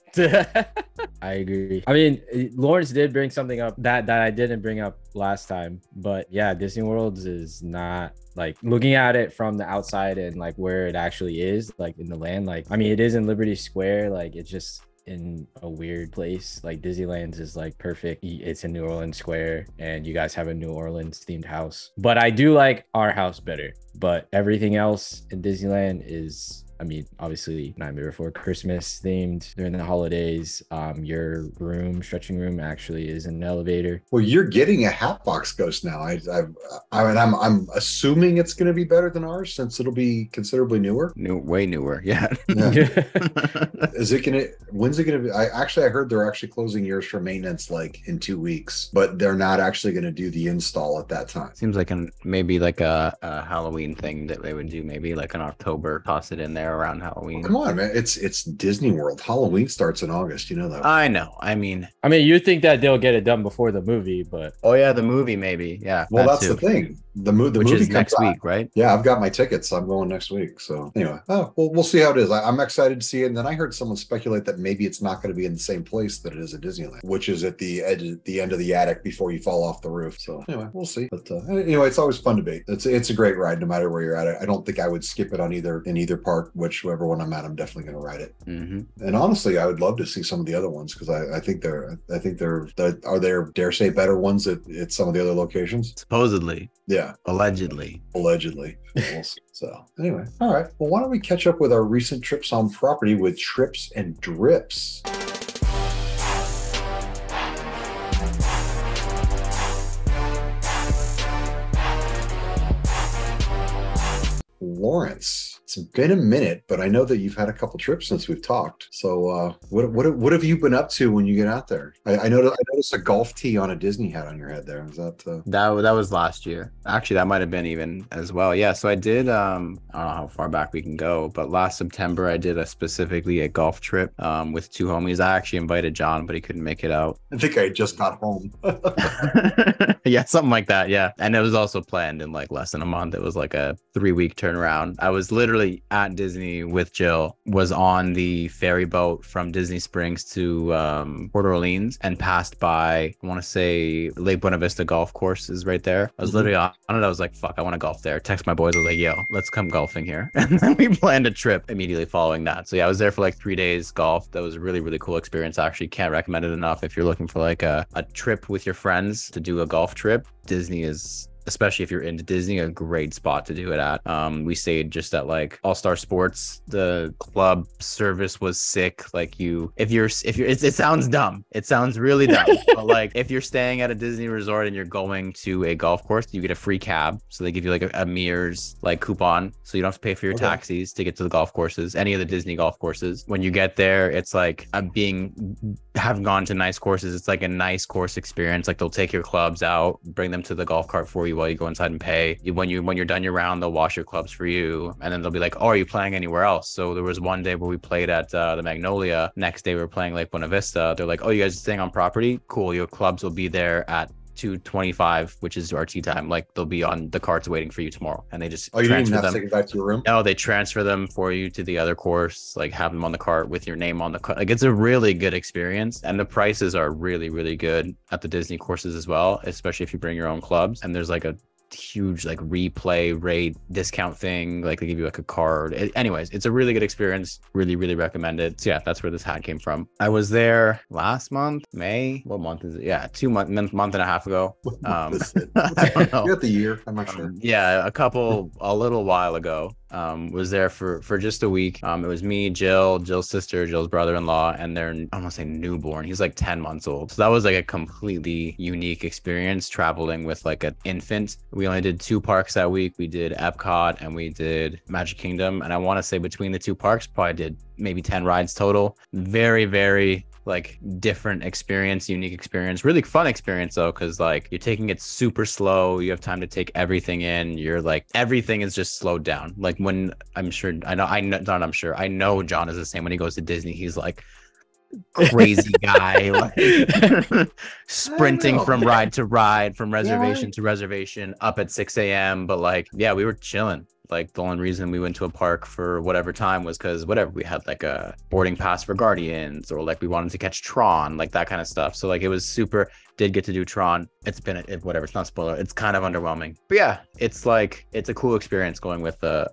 I agree. I mean, Lawrence did bring something up that I didn't bring up last time, but yeah, Disney World is not, like, looking at it from the outside and like where it actually is, like in the land, like, I mean, it is in Liberty Square, like it's just in a weird place. Like Disneyland's is like perfect. It's in New Orleans Square and you guys have a New Orleans themed house, but I do like our house better. But everything else in Disneyland is, I mean, obviously Nightmare Before Christmas themed during the holidays. Your stretching room actually is an elevator. Well, you're getting a Hatbox Ghost now. I'm assuming it's going to be better than ours since it'll be considerably newer. Way newer, yeah. When's it going to be? I heard they're actually closing yours for maintenance like in 2 weeks, but they're not actually going to do the install at that time. Seems like maybe like a Halloween thing that they would do, maybe like in October, toss it in there around Halloween. Come on, man. It's Disney World. Halloween starts in August. You know that. I know. I mean, you think that they'll get it done before the movie, but oh yeah, the movie maybe. Yeah. Well, that's the thing. The movie is next week, right? Yeah, I've got my tickets. I'm going next week. So anyway, we'll see how it is. I'm excited to see it. And then I heard someone speculate that maybe it's not going to be in the same place that it is at Disneyland, which is at the end of the attic before you fall off the roof. So anyway, we'll see. But anyway, it's always fun to be. It's a great ride no matter where you're at. I don't think I would skip it in either park. Whichever one I'm at, I'm definitely going to ride it. Mm-hmm. And honestly, I would love to see some of the other ones because I think are there, dare say, better ones at some of the other locations. Supposedly. Yeah. Allegedly. We'll see. So anyway, all right. Well, why don't we catch up with our recent trips on property with Trips and Drips? Lawrence, it's been a minute, but I know that you've had a couple trips since we've talked. So what have you been up to when you get out there? I noticed a golf tee on a Disney hat on your head there. Is that that was last year? Actually, that might have been even as well. Yeah. So I did. I don't know how far back we can go, but last September I did specifically a golf trip with two homies. I actually invited John, but he couldn't make it out. I think I just got home. Yeah, something like that. Yeah, and it was also planned in like less than a month. It was like a 3-week turnaround. I was literally at Disney with Jill, was on the ferry boat from Disney Springs to Port Orleans, and passed by, I want to say, Lake Buena Vista Golf Course is right there. I was literally on it. I was like, fuck, I want to golf there. Text my boys. I was like, yo, let's come golfing here. And then we planned a trip immediately following that. So yeah, I was there for like 3 days golf. That was a really, really cool experience. I actually can't recommend it enough. If you're looking for like a trip with your friends to do a golf trip, Disney is, especially if you're into Disney, a great spot to do it at. We stayed just at like All Star Sports. The club service was sick. Like it sounds dumb. It sounds really dumb. But like if you're staying at a Disney resort and you're going to a golf course, you get a free cab. So they give you like a Mears like coupon, so you don't have to pay for your taxis to get to the golf courses, any of the Disney golf courses. When you get there, it's like having gone to nice courses, it's like a nice course experience. Like they'll take your clubs out, bring them to the golf cart for you while you go inside and pay. When you're done your round, they'll wash your clubs for you, and then they'll be like, oh, are you playing anywhere else? So there was one day where we played at the Magnolia. Next day we were playing Lake Buena Vista. They're like, oh, you guys are staying on property? Cool, your clubs will be there at 2:25, which is our tea time, like they'll be on the carts waiting for you tomorrow, and they just Oh, you didn't even transfer have to them. take it back to your room? No, they transfer them for you to the other course, like have them on the cart with your name on the cart. Like it's a really good experience, and the prices are really, really good at the Disney courses as well, especially if you bring your own clubs. And there's like a huge like replay rate discount thing, like they give you like a card. Anyways, it's a really good experience. Really, really recommend it. So yeah, that's where this hat came from. I was there last month, May. What month is it? Yeah, 2 month and a half ago. I don't know. You got the year. I'm not sure. Yeah, a little while ago. Was there for just a week. It was me, Jill's sister, Jill's brother-in-law, and their, I don't want to say newborn, he's like 10 months old. So that was like a completely unique experience traveling with like an infant. We only did 2 parks that week. We did Epcot and we did Magic Kingdom, and I want to say between the 2 parks probably did maybe 10 rides total. Very, very like different experience, unique experience, really fun experience though, because like you're taking it super slow, you have time to take everything in, you're like everything is just slowed down. Like when I know John is the same. When he goes to Disney, he's like crazy guy, like sprinting from ride to ride, from reservation to reservation, up at 6 a.m. But like, yeah, we were chilling. Like the only reason we went to a park for whatever time was because whatever, we had like a boarding pass for Guardians, or like we wanted to catch Tron, like that kind of stuff. So like it was super. Did get to do Tron. It's been whatever. It's not spoiler. It's kind of underwhelming, but yeah, it's like it's a cool experience going with a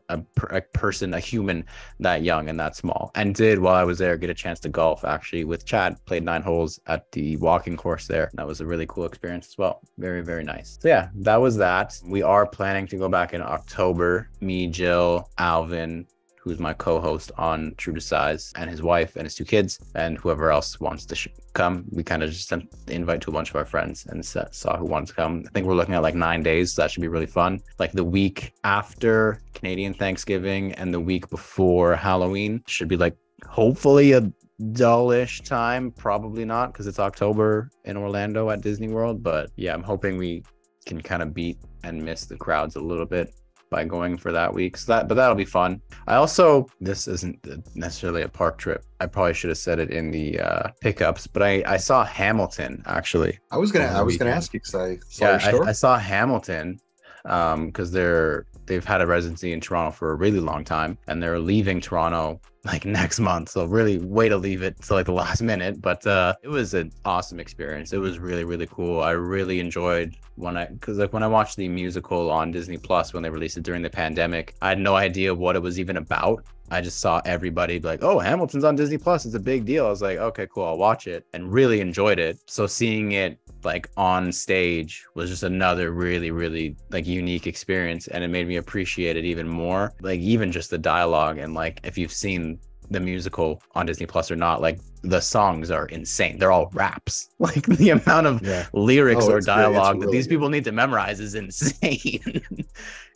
person, a human that young and that small. And did, while I was there, get a chance to golf actually with Chad. Played 9 holes at the walking course there. That was a really cool experience as well. Very, very nice. So yeah, that was that. We are planning to go back in October. Me, Jill, Alvin, who's my co-host on True to Size, and his wife and his 2 kids, and whoever else wants to come. We kind of just sent the invite to a bunch of our friends and saw who wanted to come. I think we're looking at like 9 days, so that should be really fun. Like the week after Canadian Thanksgiving and the week before Halloween should be like hopefully a dullish time. Probably not, because it's October in Orlando at Disney World. But yeah, I'm hoping we can kind of beat and miss the crowds a little bit by going for that week. So but that'll be fun. I also, this isn't necessarily a park trip. I probably should have said it in the pickups, but I saw Hamilton actually. I was gonna ask you because I saw your story. I saw Hamilton because they've had a residency in Toronto for a really long time, and they're leaving Toronto like next month. So really way to leave it to like the last minute. But it was an awesome experience. It was really, really cool. I really enjoyed when I watched the musical on Disney Plus when they released it during the pandemic. I had no idea what it was even about. I just saw everybody be like, oh, Hamilton's on Disney Plus, it's a big deal. I was like, okay, cool, I'll watch it, and really enjoyed it. So seeing it like on stage was just another really, really like unique experience, and it made me appreciate it even more. Like even just the dialogue, and like if you've seen the musical on Disney Plus or not, like the songs are insane. They're all raps. Like the amount of lyrics or dialogue that these people need to memorize is insane.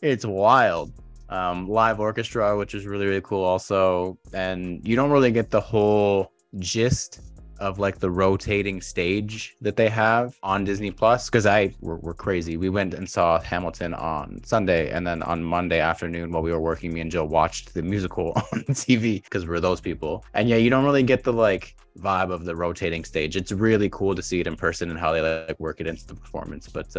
It's wild. Live orchestra, which is really, really cool also. And you don't really get the whole gist of like the rotating stage that they have on Disney Plus, because we're crazy. We went and saw Hamilton on Sunday, and then on Monday afternoon while we were working, me and Jill watched the musical on TV because we're those people. And yeah, you don't really get the like vibe of the rotating stage. It's really cool to see it in person and how they like work it into the performance. But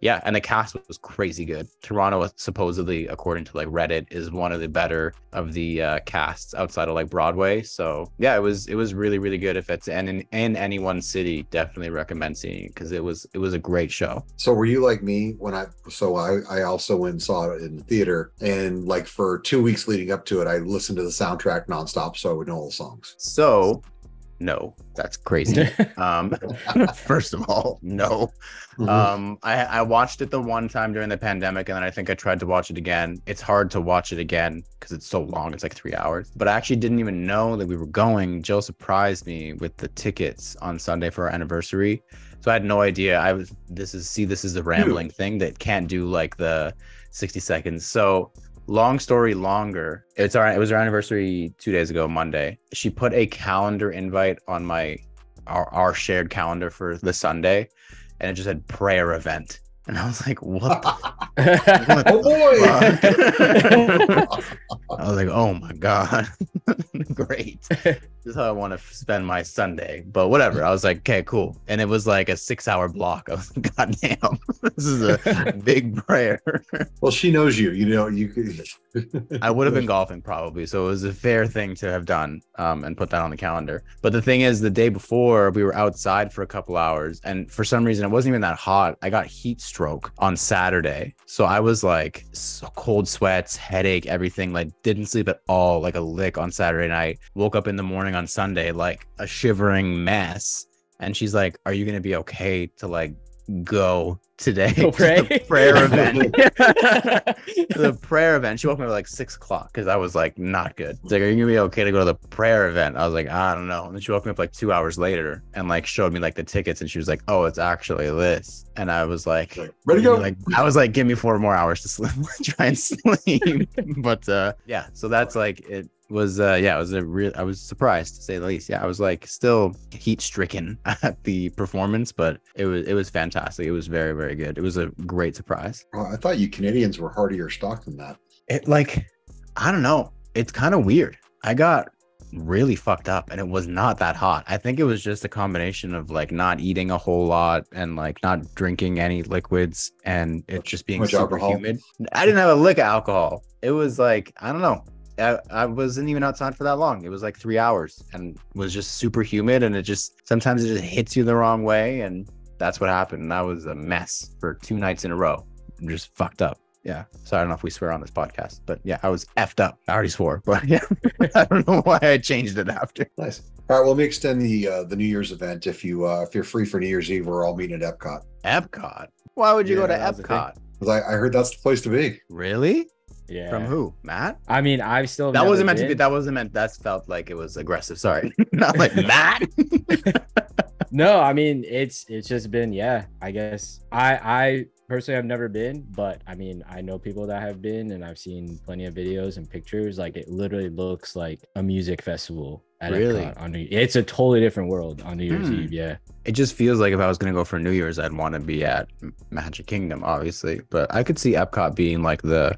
yeah, and the cast was crazy good. Toronto supposedly, according to like Reddit, is one of the better of the casts outside of like Broadway. So yeah, it was really, really good. If it's in any one city, definitely recommend seeing it because it was a great show. So were you like me when I also went and saw it in the theater, and like for 2 weeks leading up to it, I listened to the soundtrack nonstop so I would know all the songs. So no, that's crazy. First of all, no. I watched it the one time during the pandemic, and then I think I tried to watch it again. It's hard to watch it again because it's so long. It's like 3 hours. But I actually didn't even know that we were going. Jill surprised me with the tickets on Sunday for our anniversary. So I had no idea. This is the rambling thing that can't do like the 60 seconds. So long story longer, it was our anniversary 2 days ago, Monday. She put a calendar invite on our shared calendar for the Sunday, and it just said prayer event. And I was like, what I'm like, Oh boy! I was like, oh my God. Great. This is how I want to spend my Sunday. But whatever. I was like, okay, cool. And it was like a 6-hour block. I was like, God damn, this is a big prayer. Well, she knows you. You know, you could. I would have been golfing probably. So it was a fair thing to have done and put that on the calendar. But the thing is, the day before, we were outside for a couple hours. And for some reason, it wasn't even that hot. I got heat stroke on Saturday. So I was like cold sweats, headache, everything. Like didn't sleep at all, like a lick on Saturday night. Woke up in the morning on Sunday like a shivering mess. And she's like, are you going to be okay to like go today Go pray? to the prayer event? The prayer event. She woke me up at like 6 o'clock because I was like not good. It's like, are you gonna be okay to go to the prayer event? I was like, I don't know. And then she woke me up like 2 hours later and like showed me like the tickets, and she was like, oh, it's actually this. And I was like, Ready to go. like I was like, give me 4 more hours to sleep. Try and sleep. But yeah, so that's like it was yeah, it was a real, I was surprised to say the least. Yeah, I was like still heat stricken at the performance, but it was fantastic. It was very, very good. It was a great surprise. Oh, I thought you Canadians were hardier stock than that. It like, I don't know. It's kind of weird. I got really fucked up and it was not that hot. I think it was just a combination of like not eating a whole lot and like not drinking any liquids and it just being Much super alcohol? humid. I didn't have a lick of alcohol. It was like, I don't know. I wasn't even outside for that long. It was like 3 hours and was just super humid, and it just sometimes it just hits you the wrong way, and that's what happened. And I was a mess for 2 nights in a row. I'm just fucked up. Yeah. So I don't know if we swear on this podcast, but yeah, I was effed up. I already swore, but yeah, I don't know why I changed it after. Nice. All right. Well, let me extend the New Year's event. If you're free for New Year's Eve, we're all meeting at Epcot. Epcot. Why would you go to that was the thing. Epcot? Because I heard that's the place to be. Really? Yeah. From who? Matt? I mean, I've still That never wasn't meant to be. been. That wasn't meant. That felt like it was aggressive. Sorry. Not like Matt. No, I mean it's just been, yeah, I guess I personally have never been, but I mean I know people that have been, and I've seen plenty of videos and pictures. Like it literally looks like a music festival at Really? Epcot on it's a totally different world on New Year's Eve. Yeah. It just feels like if I was going to go for New Year's, I'd want to be at Magic Kingdom, obviously. But I could see Epcot being like the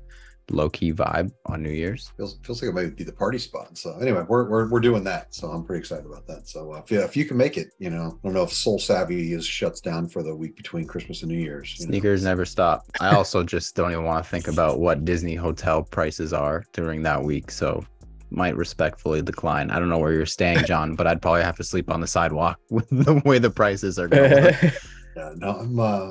low-key vibe on New Year's. Feels like it might be the party spot. So anyway, we're doing that. So I'm pretty excited about that. So if you can make it, you know, I don't know if Soul Savvy is shuts down for the week between Christmas and New Year's. You know? Sneakers never stop. I also just don't even want to think about what Disney hotel prices are during that week. So might respectfully decline. I don't know where you're staying, John, but I'd probably have to sleep on the sidewalk with the way the prices are going. Yeah, no,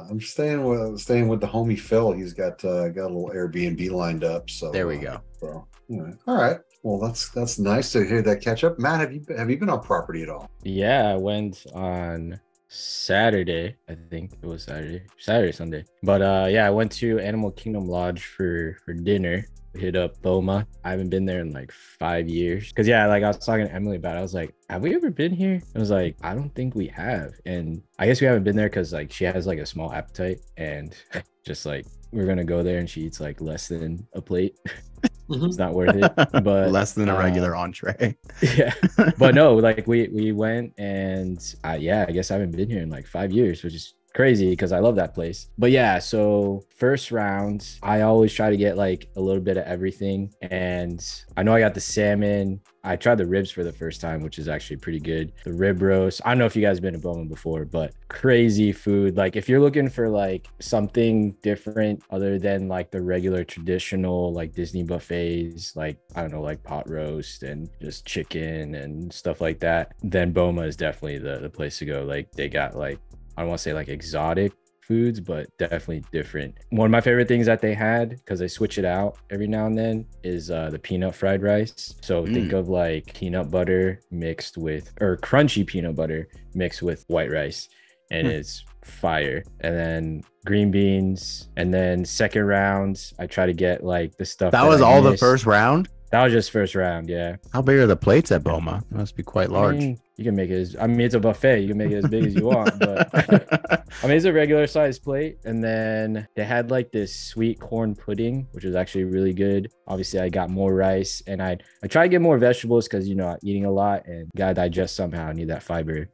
I'm staying with the homie Phil. He's got a little Airbnb lined up. So There we go. So anyway. All right. Well, that's nice to hear that catch up. Matt, have you been on property at all? Yeah, I went on Saturday. I think it was Saturday, Sunday. But yeah, I went to Animal Kingdom Lodge for dinner. Hit up Boma. I haven't been there in like 5 years. Cause yeah, like I was talking to Emily about it. I was like, have we ever been here? I was like, I don't think we have. And I guess we haven't been there because like she has like a small appetite, and just like we're gonna go there and she eats like less than a plate. It's not worth it. But Less than a regular entree. yeah. But no, like we went, and yeah, I guess I haven't been here in like 5 years, which is crazy because I love that place. But yeah, so first round, I always try to get like a little bit of everything. And I know I got the salmon. I tried the ribs for the first time, which is actually pretty good. The rib roast. I don't know if you guys have been to Bowman before, but crazy food. Like if you're looking for like something different other than like the regular traditional like Disney buffets, like I don't know, like pot roast and just chicken and stuff like that, then Boma is definitely the place to go. Like they got like, I don't want to say like exotic foods, but definitely different. One of my favorite things that they had, because they switch it out every now and then, is the peanut fried rice. So think of like peanut butter mixed with, or crunchy peanut butter mixed with white rice, and it's fire. And then green beans. And then second round, I try to get like the stuff That was all the missed. first round? That was just first round. Yeah. How big are the plates at Boma? It must be quite large. I mean, you can make it as, I mean, it's a buffet. You can make it as big as you want, but I mean, it's a regular size plate. And then they had like this sweet corn pudding, which was actually really good. Obviously, I got more rice, and I try to get more vegetables because, you know, I'm eating a lot and gotta digest somehow. I need that fiber.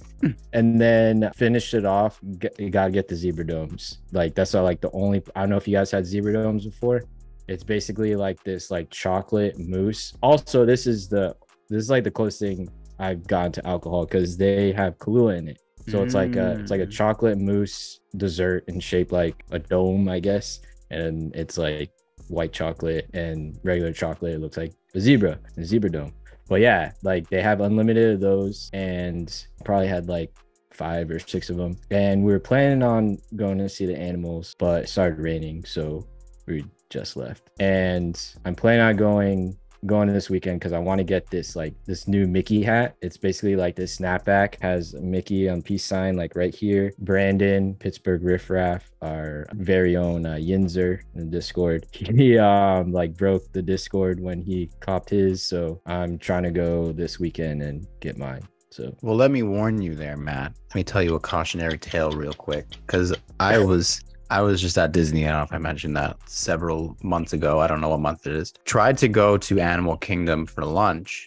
And then finished it off. You gotta get the zebra domes. Like that's all, like the only. I don't know if you guys had zebra domes before. It's basically like this like chocolate mousse. Also, this is like the closest thing I've gotten to alcohol because they have Kahlua in it. So it's like a chocolate mousse dessert in shape like a dome, I guess. And it's like white chocolate and regular chocolate. It looks like a zebra dome. But yeah, like they have unlimited of those, and probably had like 5 or 6 of them. And we were planning on going to see the animals, but it started raining, so we just left. And I'm planning on going this weekend because I want to get this new Mickey hat. It's basically like this snapback, has Mickey on peace sign like right here. Brandon, Pittsburgh Riff Raff, our very own Yinzer in the Discord, he like broke the Discord when he copped his, so I'm trying to go this weekend and get mine. So well, let me warn you there, Matt. Let me tell you a cautionary tale real quick, because I was just at Disney. I don't know if I mentioned that several months ago. I don't know what month it is. Tried to go to Animal Kingdom Lodge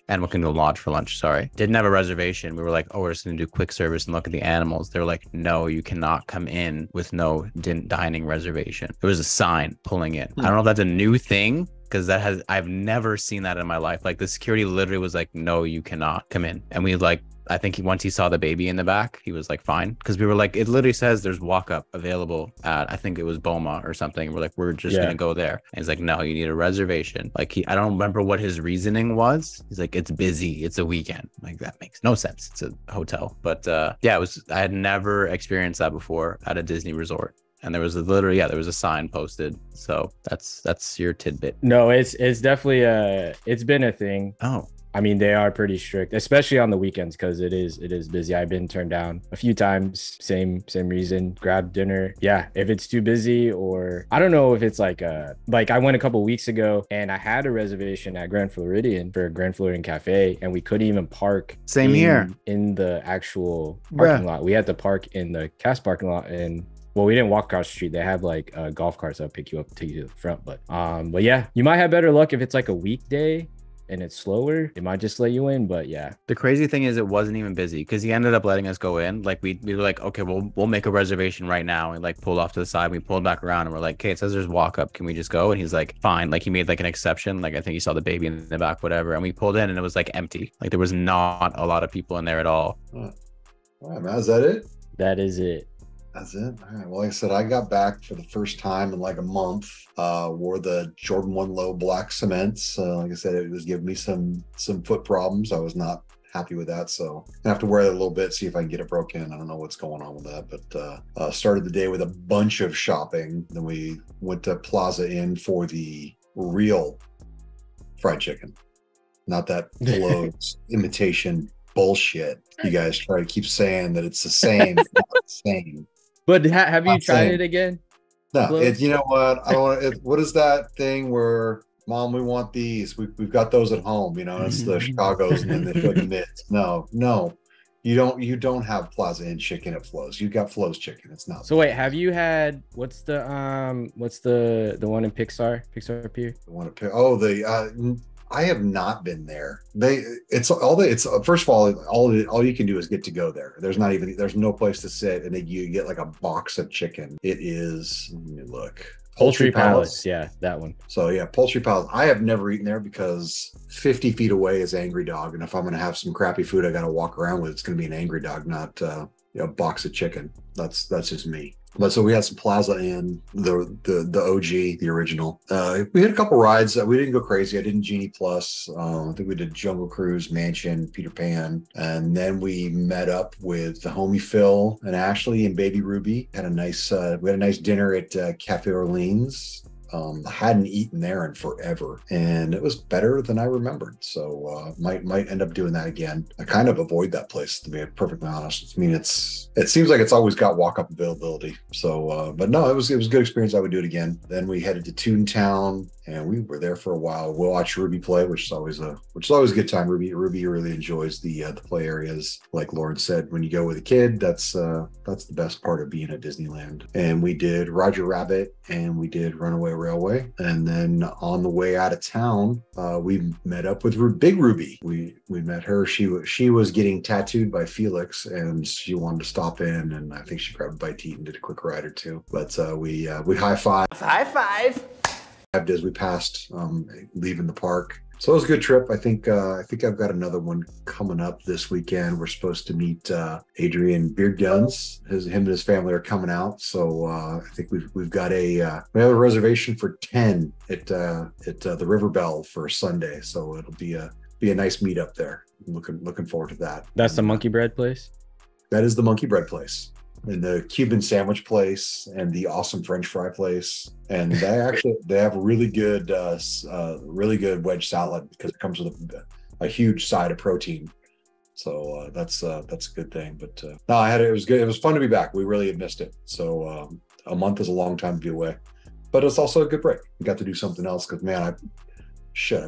for lunch, sorry. Didn't have a reservation. We were like, oh, we're just going to do quick service and look at the animals. They were like, no, you cannot come in with no dining reservation. There was a sign pulling in. I don't know if that's a new thing, because I've never seen that in my life. Like the security literally was like, no, you cannot come in. And we like, I think once he saw the baby in the back, he was like, fine. Because we were like, it literally says there's walk up available at, I think it was Boma or something. We're like, we're just going to go there. And he's like, no, you need a reservation. Like I don't remember what his reasoning was. He's like, it's busy. It's a weekend. Like that makes no sense. It's a hotel. But yeah, I had never experienced that before at a Disney resort. And there was there was a sign posted. So that's your tidbit. No, it's definitely it's been a thing. Oh. I mean, they are pretty strict, especially on the weekends, because it is busy. I've been turned down a few times. Same reason. Grab dinner. Yeah, if it's too busy, or I don't know if it's like I went a couple weeks ago and I had a reservation at Grand Floridian for Grand Floridian Cafe, and we couldn't even park. Here in the actual parking lot. We had to park in the cast parking lot, and well, we didn't walk across the street. They have like golf carts that'll pick you up, take you to the front. But yeah, you might have better luck if it's like a weekday and it's slower. It might just let you in. But yeah, the crazy thing is it wasn't even busy, because he ended up letting us go in. Like we were like, okay, we'll make a reservation right now, and like pulled off to the side. We pulled back around and we're like, okay, it says there's walk up, can we just go? And he's like, fine. Like he made like an exception. Like I think he saw the baby in the back, whatever. And we pulled in and it was like empty. Like there was not a lot of people in there at all. All right, man, is that it? That is it. That's it. All right. Well, like I said, I got back for the first time in like a month. Wore the Jordan 1 Low black cements. Like I said, it was giving me some foot problems. I was not happy with that, so I have to wear it a little bit, see if I can get it broken. I don't know what's going on with that, but started the day with a bunch of shopping. Then we went to Plaza Inn for the real fried chicken, not that Lowe's imitation bullshit. You guys try to keep saying that it's the same. It's not the same. But have you tried it again? No, you know what? I don't want. What is that thing where, Mom, we want these. We've got those at home. You know, it's the Chicago's and then the Sugar Mitts. No, you don't. You don't have Plaza Inn chicken at Flo's. You got Flo's chicken. It's not. So wait, have you had what's the one in Pixar Pier? The one at I have not been there. It's first of all you can do is get to go there. There's no place to sit, and then you get like a box of chicken. It is, let me look. Poultry Palace. Yeah, that one. So yeah, Poultry Palace. I have never eaten there because 50 feet away is Angry Dog, and if I'm going to have some crappy food I got to walk around with, it's going to be an Angry Dog, not a box of chicken. That's just me. But so we had some Plaza Inn, the OG, the original. We had a couple rides. We didn't go crazy. I did Genie Plus. I think we did Jungle Cruise, Mansion, Peter Pan. And then we met up with the homie Phil and Ashley and Baby Ruby. We had a nice dinner at Cafe Orleans. I hadn't eaten there in forever, and it was better than I remembered. So might end up doing that again. I kind of avoid that place, to be perfectly honest. I mean, it seems like it's always got walk-up availability. So, but no, it was a good experience. I would do it again. Then we headed to Toontown and we were there for a while. We'll watch Ruby play, which is always a good time. Ruby really enjoys the play areas. Like Lauren said, when you go with a kid, that's the best part of being at Disneyland. And we did Roger Rabbit and we did Runaway Railway, and then on the way out of town, we met up with Big Ruby. We met her. She was getting tattooed by Felix, and she wanted to stop in, and I think she grabbed a bite to eat and did a quick ride or two. But we high five. High five. As we passed leaving the park. So it was a good trip. I think I've got another one coming up this weekend. We're supposed to meet Adrian Beard Guns. Him and his family are coming out. So I think we've got we have a reservation for 10 at the River Bell for Sunday. So it'll be a nice meetup there. Looking forward to that. That's the monkey bread place? That is the monkey bread place. And the Cuban sandwich place and the awesome French fry place. And they have a really good wedge salad because it comes with a huge side of protein. So that's a good thing. But no, it was good. It was fun to be back. We really had missed it. So a month is a long time to be away, but it's also a good break. We got to do something else because, man, I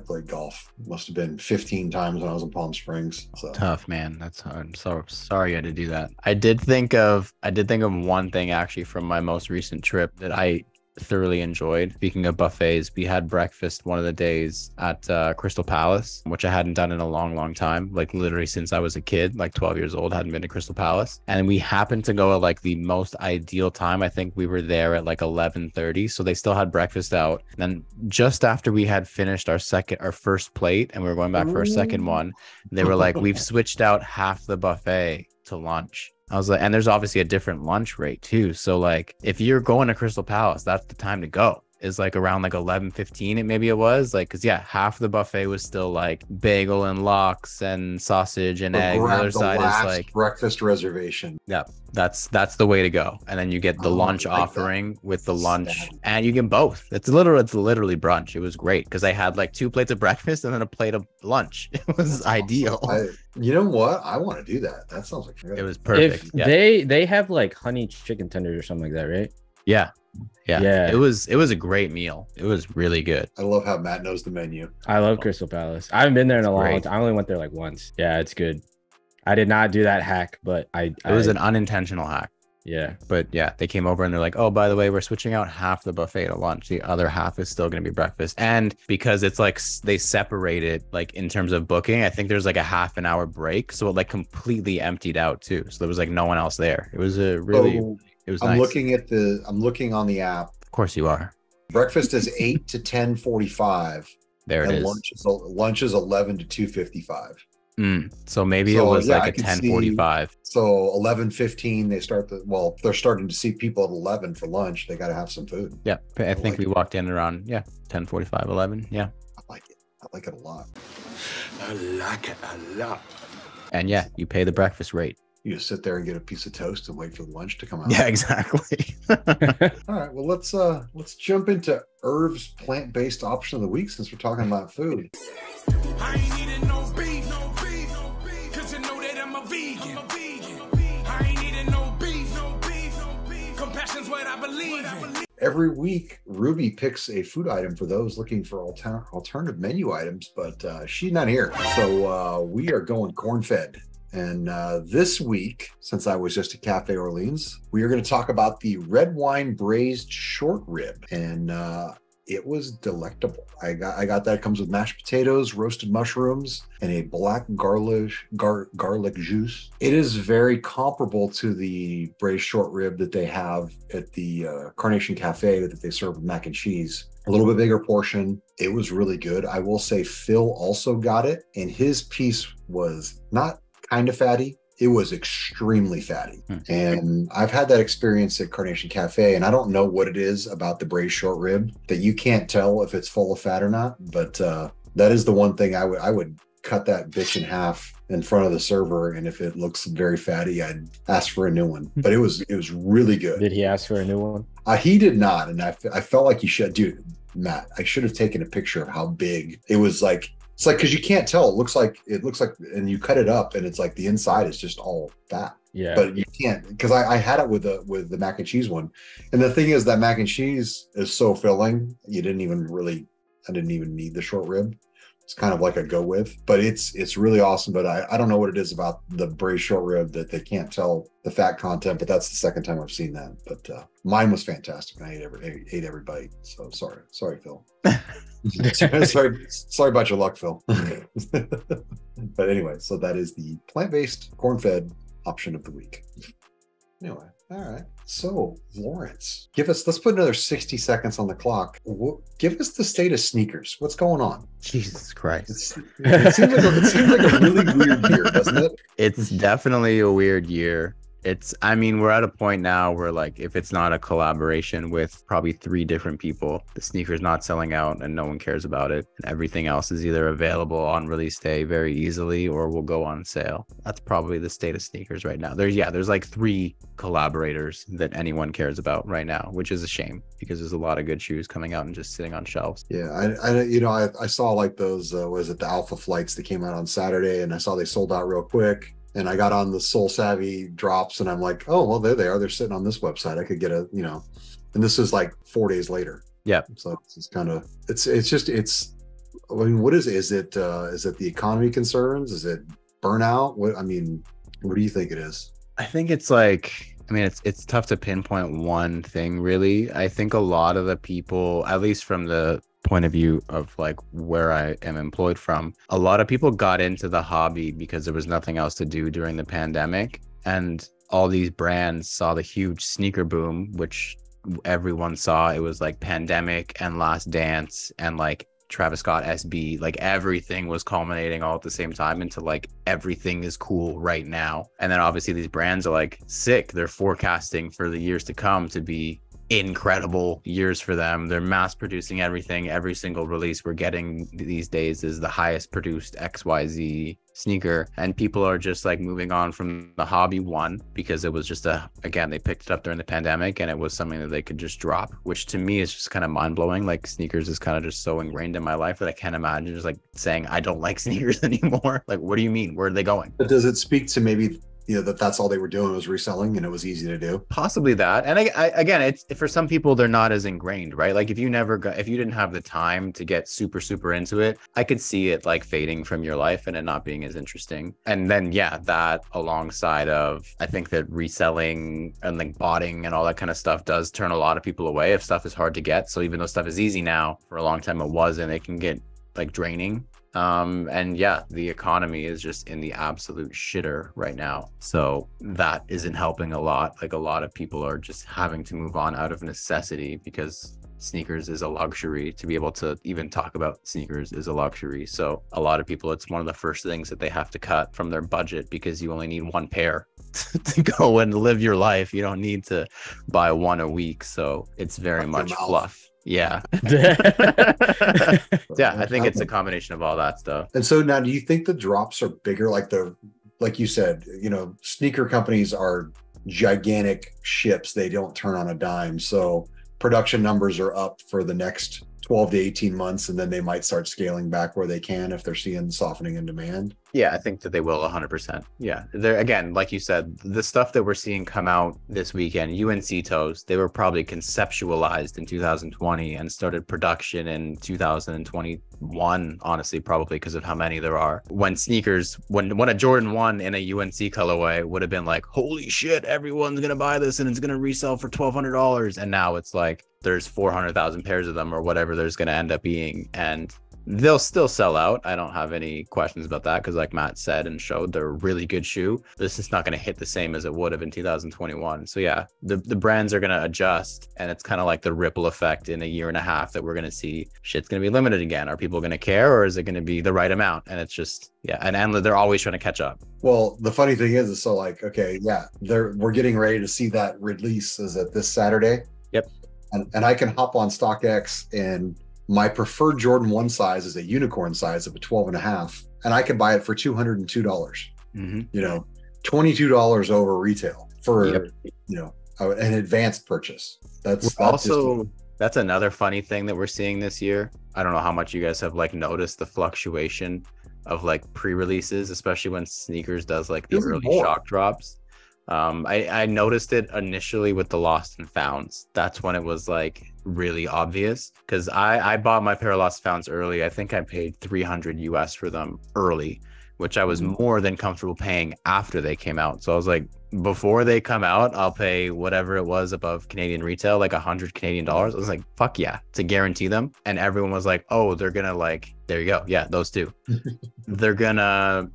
played golf. Must have been 15 times when I was in Palm Springs. So. Tough, man. That's hard. I'm so sorry you had to do that. I did think of one thing actually from my most recent trip that I thoroughly enjoyed. Speaking of buffets, we had breakfast one of the days at Crystal Palace, which I hadn't done in a long time, like literally since I was a kid, like 12 years old, hadn't been to Crystal Palace. And we happened to go at like the most ideal time. I think we were there at like 11:30, so they still had breakfast out. And then just after we had finished our first plate and we were going back for our second one, they were like, we've switched out half the buffet to lunch. I was like, and there's obviously a different lunch rate too. So like, if you're going to Crystal Palace, that's the time to go. Is like around like 11:15. Maybe it was like, cause yeah, half the buffet was still like bagel and lox and sausage and egg. The other side is like breakfast reservation. Yeah, that's the way to go. And then you get the lunch offering with the lunch, and you get both. It's literally brunch. It was great because I had like 2 plates of breakfast and then a plate of lunch. It was ideal. You know what? I want to do that. That sounds like it was perfect. If they have like honey chicken tenders or something like that, right? Yeah. It was a great meal. It was really good. I love how Matt knows the menu. I love Crystal Palace. I haven't been there in a long time. I only went there like once. Yeah, it's good. I did not do that hack, but it was an unintentional hack. Yeah. But yeah, they came over and they're like, oh, by the way, we're switching out half the buffet to lunch. The other half is still going to be breakfast. And because it's like they separated like in terms of booking, I think there's like a half an hour break. So it like completely emptied out too. So there was like no one else there. It was it was nice. I'm looking on the app. Of course you are. Breakfast is 8 to 10:45. There it is. Lunch is 11 to 2:55. So maybe it was like a 10:45. So 11:15 they're starting to see people at 11 for lunch. They got to have some food. Yeah, I think we walked in around 10:45, 11. Yeah, I like it. I like it a lot. I like it a lot. And yeah, you pay the breakfast rate. You just sit there and get a piece of toast and wait for the lunch to come out. Yeah, exactly. All right, well let's jump into Irv's plant-based option of the week since we're talking about food. I ain't eating no beef, cause you know that I'm a vegan. I ain't eating no beef, compassion's what I believe in. Every week, Ruby picks a food item for those looking for alternative menu items, but she's not here. So we are going corn-fed. And this week, since I was just at Cafe Orleans, we are going to talk about the red wine braised short rib. And it was delectable. I got that. It comes with mashed potatoes, roasted mushrooms, and a black garlic juice. It is very comparable to the braised short rib that they have at the Carnation Cafe that they serve with mac and cheese. A little bit bigger portion. It was really good. I will say Phil also got it, and his piece was not kind of fatty. It was extremely fatty. And I've had that experience at Carnation Cafe, and I don't know what it is about the braised short rib that you can't tell if it's full of fat or not. But that is the one thing I would cut that bitch in half in front of the server, and if it looks very fatty, I'd ask for a new one. But it was really good. Did he ask for a new one? He did not, and I felt like you should. Dude, Matt, I should have taken a picture of how big it was. Like, it's like, because you can't tell. It looks like, and you cut it up, and it's like the inside is just all fat. Yeah. But you can't, because I had it with the mac and cheese one, and the thing is that mac and cheese is so filling, you didn't even really I didn't even need the short rib. It's kind of like a go with, but it's really awesome. But I don't know what it is about the braised short rib that they can't tell the fat content, but that's the second time I've seen that. But mine was fantastic. I ate every bite. So sorry, Phil. sorry about your luck, Phil. But anyway, so that is the plant-based corn-fed option of the week. Anyway, all right. So Lawrence, let's put another 60 seconds on the clock. Give us the state of sneakers. What's going on? Jesus Christ. It seems like a really weird year, doesn't it? It's definitely a weird year. We're at a point now where, like, if it's not a collaboration with probably 3 different people, the sneaker's not selling out and no one cares about it. And everything else is either available on release day very easily or will go on sale. That's probably the state of sneakers right now. There's like 3 collaborators that anyone cares about right now, which is a shame because there's a lot of good shoes coming out and just sitting on shelves. Yeah, I saw like those, was it the Alpha Flights that came out on Saturday, and I saw they sold out real quick. And I got on the Soul Savvy drops and I'm like, oh, well, there they are. They're sitting on this website. I could get and this is like 4 days later. Yeah. So it's kind of, I mean, what is it? Is it the economy concerns? Is it burnout? What do you think it is? I think it's like, it's tough to pinpoint one thing really. I think a lot of the people, at least from the point of view of like where I am employed from, a lot of people got into the hobby because there was nothing else to do during the pandemic, and all these brands saw the huge sneaker boom, which everyone saw. It was like Pandemic and Last Dance and like Travis Scott SB, like everything was culminating all at the same time into like everything is cool right now. And then obviously these brands are like sick, they're forecasting for the years to come to be incredible years for them. They're mass producing everything. Every single release we're getting these days is the highest produced XYZ sneaker, and people are just like moving on from the hobby, one because it was just they picked it up during the pandemic and it was something that they could just drop, which to me is just kind of mind-blowing. Like sneakers is kind of just so ingrained in my life that I can't imagine just like saying I don't like sneakers anymore. Like, what do you mean? Where are they going? But does it speak to maybe that's all they were doing was reselling and it was easy to do? Possibly that. And I again, it's for some people, they're not as ingrained, right? Like if you didn't have the time to get super, super into it, I could see it like fading from your life and it not being as interesting. And then, that alongside of, I think that reselling and like botting and all that kind of stuff does turn a lot of people away if stuff is hard to get. So even though stuff is easy now, for a long time it wasn't, it can get like draining. The economy is just in the absolute shitter right now. So that isn't helping a lot. Like a lot of people are just having to move on out of necessity because sneakers is a luxury. To be able to even talk about sneakers is a luxury. So a lot of people, it's one of the first things that they have to cut from their budget because you only need 1 pair to go and live your life. You don't need to buy 1 a week. So it's very much fluff. Yeah. I think it's a combination of all that stuff. And so now, do you think the drops are bigger? Like you said, sneaker companies are gigantic ships. They don't turn on a dime. So production numbers are up for the next 12 to 18 months, and then they might start scaling back where they can if they're seeing softening in demand. Yeah, I think that they will 100%. Yeah, they're, again, like you said, the stuff that we're seeing come out this weekend, UNC toes, they were probably conceptualized in 2020 and started production in 2021, honestly, probably because of how many there are. When a Jordan 1 in a UNC colorway would have been like, holy shit, everyone's going to buy this and it's going to resell for $1,200. And now it's like, there's 400,000 pairs of them or whatever there's going to end up being. And they'll still sell out. I don't have any questions about that because like Matt said and showed, they're a really good shoe. This is not going to hit the same as it would have in 2021. So yeah, the brands are going to adjust, and it's kind of like the ripple effect in a year and a half that we're going to see. Shit's going to be limited again. Are people going to care, or is it going to be the right amount? And it's just, and they're always trying to catch up. Well, the funny thing is so like, okay, yeah, we're getting ready to see that release. Is it this Saturday? Yep. And I can hop on StockX, and my preferred Jordan 1 size is a unicorn size of a 12.5, and I can buy it for $202. Mm-hmm. $22 over retail for an advanced purchase. That's another funny thing that we're seeing this year. I don't know how much you guys have like noticed the fluctuation of like pre-releases, especially when sneakers does like the early shock drops. I noticed it initially with the lost and founds. That's when it was like really obvious, because I bought my pair of lost and founds early. I think I paid 300 US for them early, which I was more than comfortable paying after they came out. So I was like, before they come out, I'll pay whatever it was above Canadian retail, like 100 Canadian dollars. I was like, fuck yeah, to guarantee them. And everyone was like, oh, they're gonna like, there you go, yeah, those two. they're gonna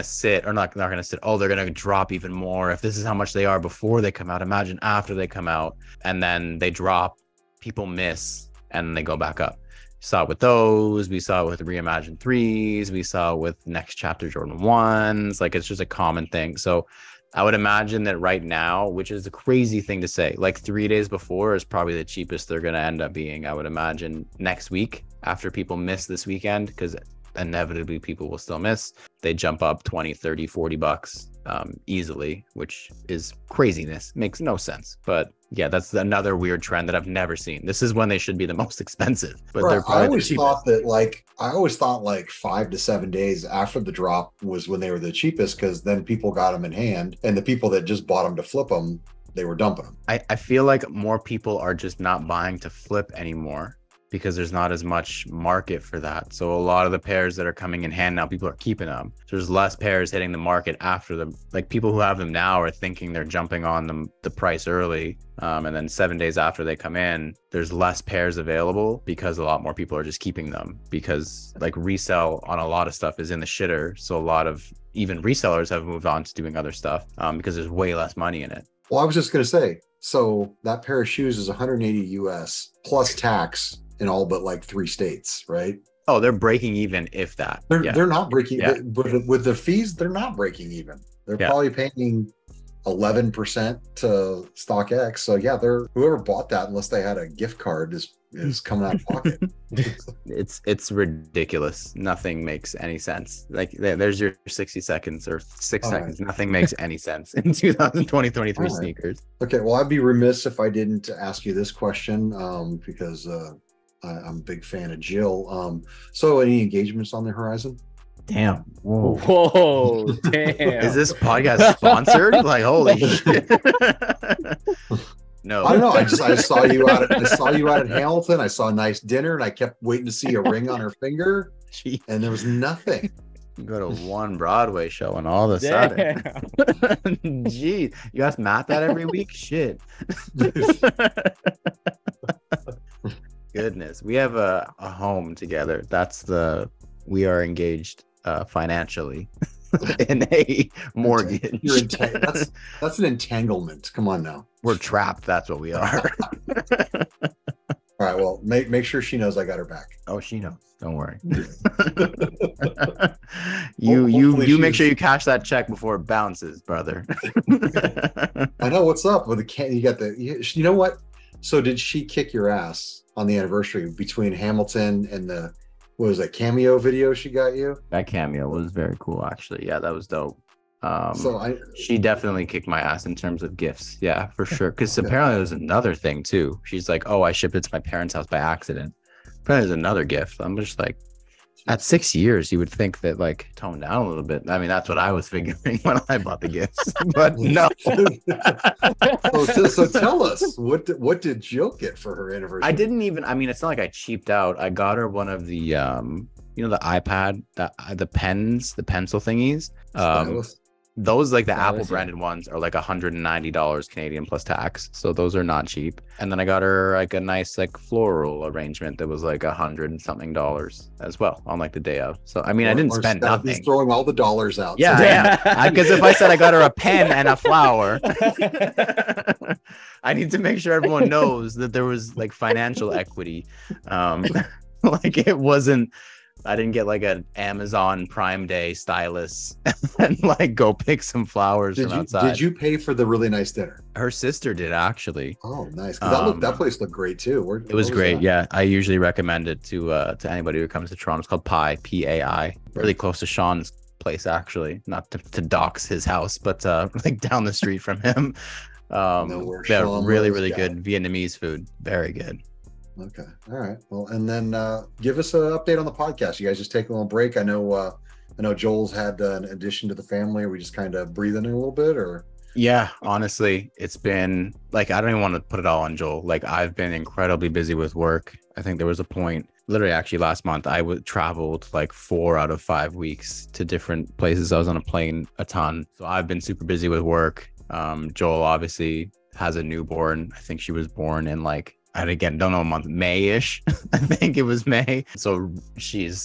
sit, or not gonna sit, oh, they're gonna drop even more. If this is how much they are before they come out, imagine after they come out. And then they drop, people miss, and they go back up. Saw it with those, we saw it with Reimagined 3s, we saw it with Next Chapter Jordan 1s. Like, it's just a common thing. So I would imagine that right now, which is a crazy thing to say, like 3 days before is probably the cheapest they're going to end up being. I would imagine next week, after people miss this weekend, because inevitably people will still miss, they jump up 20, 30, 40 bucks easily, which is craziness. Makes no sense. But yeah, that's another weird trend that I've never seen. This is when they should be the most expensive, but Right. they're probably I always the thought that I always thought like 5 to 7 days after the drop was when they were the cheapest, because then people got them in hand, and the people that just bought them to flip them, they were dumping them. I feel like more people are just not buying to flip anymore, because there's not as much market for that. So a lot of the pairs that are coming in hand now, people are keeping them. There's less pairs hitting the market after them. Like, people who have them now are thinking they're jumping on them the price early. And then 7 days after they come in, there's less pairs available, because a lot more people are just keeping them, because like resell on a lot of stuff is in the shitter. So a lot of even resellers have moved on to doing other stuff because there's way less money in it. Well, I was just going to say, so that pair of shoes is 180 US plus tax in all but like 3 states, right? Oh, they're breaking even, if that. They're not breaking, Yeah. but with the fees, they're not breaking even. They're Yeah. probably paying 11% to StockX. So yeah, whoever bought that, unless they had a gift card, is coming out of pocket. It's ridiculous. Nothing makes any sense. Like, there's your 60 seconds or 6 All right. seconds. Nothing makes any sense in 2023 All right. sneakers. Okay, well, I'd be remiss if I didn't ask you this question, because I'm a big fan of Jill. So any engagements on the horizon? Damn. Whoa. Whoa, damn. Is this podcast sponsored? Like, holy shit. No. I don't know. I saw you out at Hamilton. I saw a nice dinner, and I kept waiting to see a ring on her finger, Gee, and there was nothing. you go to one Broadway show and all of a sudden. Damn. Gee, you ask Matt that every week? Shit. Goodness. We have a home together. We are engaged financially in a mortgage. That's an entanglement. Come on now. We're trapped. That's what we are. All right. Well, make sure she knows I got her back. Oh, she knows. Don't worry. Hopefully you make she's- sure you cash that check before it bounces, brother. I know what's up with you got you know what? So did she kick your ass on the anniversary between Hamilton and what was that cameo video she got you? That cameo was very cool, actually. Yeah, that was dope. She definitely kicked my ass in terms of gifts. Yeah, for sure. Because apparently there's another thing too. She's like, oh, I shipped it to my parents' house by accident. Apparently there's another gift. I'm just like, at 6 years, you would think that like tone down a little bit. I mean, that's what I was figuring when I bought the gifts. But no. So tell us, what did Jill get for her anniversary? I didn't even, I mean, it's not like I cheaped out. I got her one of the the iPad, the pens, the pencil thingies. Stylus? Those, like the Stylus, Apple branded ones, are like $190 Canadian plus tax. So those are not cheap. And then I got her like a nice like floral arrangement that was like $100 and something as well on like the day of. So I mean, I didn't spend He's nothing. throwing all the dollars out. Yeah, yeah. Because if I said I got her a pen and a flower, I need to make sure everyone knows that there was like financial equity. Like it wasn't, I didn't get like an Amazon Prime Day stylus and like go pick some flowers from outside. Did you pay for the really nice dinner? Her sister did, actually. Oh, nice. 'Cause that place looked great too. It was great. Yeah, I usually recommend it to anybody who comes to Toronto. It's called Pi, P-A-I. Really close to Sean's place, actually. Not to dox his house, but like down the street from him. Where Yeah, Sean really, lives, really yeah. good Vietnamese food. Very good. Okay. All right. Well, and then give us an update on the podcast. You guys just take a little break. I know Joel's had an addition to the family. Are we just kind of breathing a little bit, or Yeah, honestly, it's been like, I don't even want to put it all on Joel. Like, I've been incredibly busy with work. I think there was a point, literally actually last month, I traveled like 4 out of 5 weeks to different places. I was on a plane a ton. So I've been super busy with work. Joel obviously has a newborn. I think she was born in like, I again don't know a month, May-ish. I think it was May. So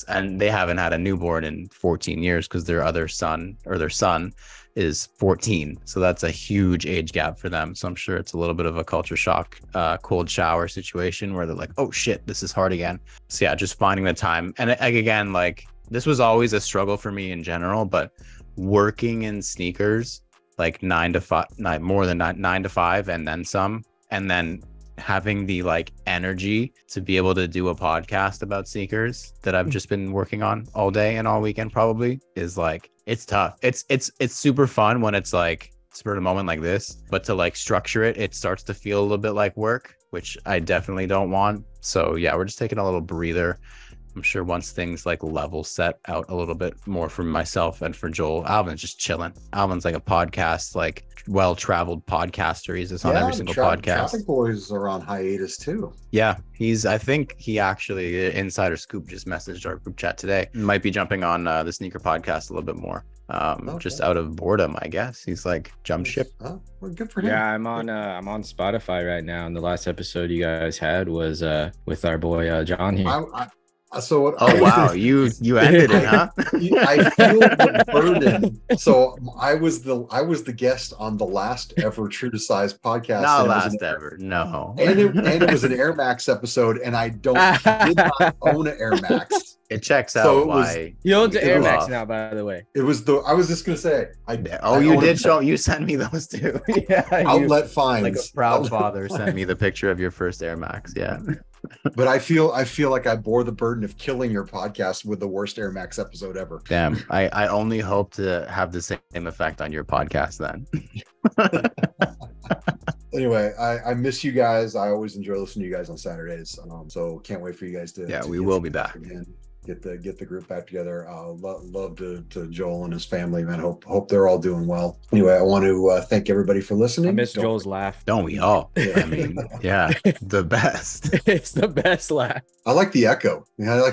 and they haven't had a newborn in 14 years because their son is 14. So that's a huge age gap for them. So I'm sure it's a little bit of a culture shock, cold shower situation where they're like, oh shit, this is hard again. So yeah, just finding the time. And again, like this was always a struggle for me in general, but working in sneakers, like 9 to 5, more than 9 to 5 and then some, and then having the like energy to be able to do a podcast about sneakers that I've just been working on all day and all weekend probably is like, it's tough. It's super fun when it's like spur of the moment like this, but to like structure it, it starts to feel a little bit like work, which I definitely don't want. So yeah, we're just taking a little breather. I'm sure once things like level set out a little bit more for myself and for Joel, Alvin's just chilling. Alvin's like a podcast, like well-traveled podcaster. He's just on every single podcast. Traffic Boys are on hiatus too. Yeah, I think he actually, Insider Scoop just messaged our group chat today. Might be jumping on the sneaker podcast a little bit more. Just out of boredom, I guess. He's like jumped ship. Oh, well, good for him. Yeah, I'm on Spotify right now, and the last episode you guys had was with our boy John here. Wow, you ended it, huh? I feel the burden. So I was the guest on the last ever True to Size podcast. Not last ever, no. And it was an Air Max episode, and I did not own an Air Max. It checks out why you own the Air Max now, by the way. It was I was just gonna say. You sent me those too. Yeah, Outlet Finds. Like a proud father sent me the picture of your first Air Max. Yeah. But I feel like I bore the burden of killing your podcast with the worst Air Max episode ever. Damn, I only hope to have the same effect on your podcast then. Anyway, I miss you guys. I always enjoy listening to you guys on Saturdays. So can't wait for you guys to. Yeah, we will be back again. Get the group back together. Love to Joel and his family, man. Hope they're all doing well. Anyway, I want to thank everybody for listening. I miss Joel's laugh. Don't we all? Yeah. I mean, yeah, the best. It's the best laugh. I like the echo. Yeah,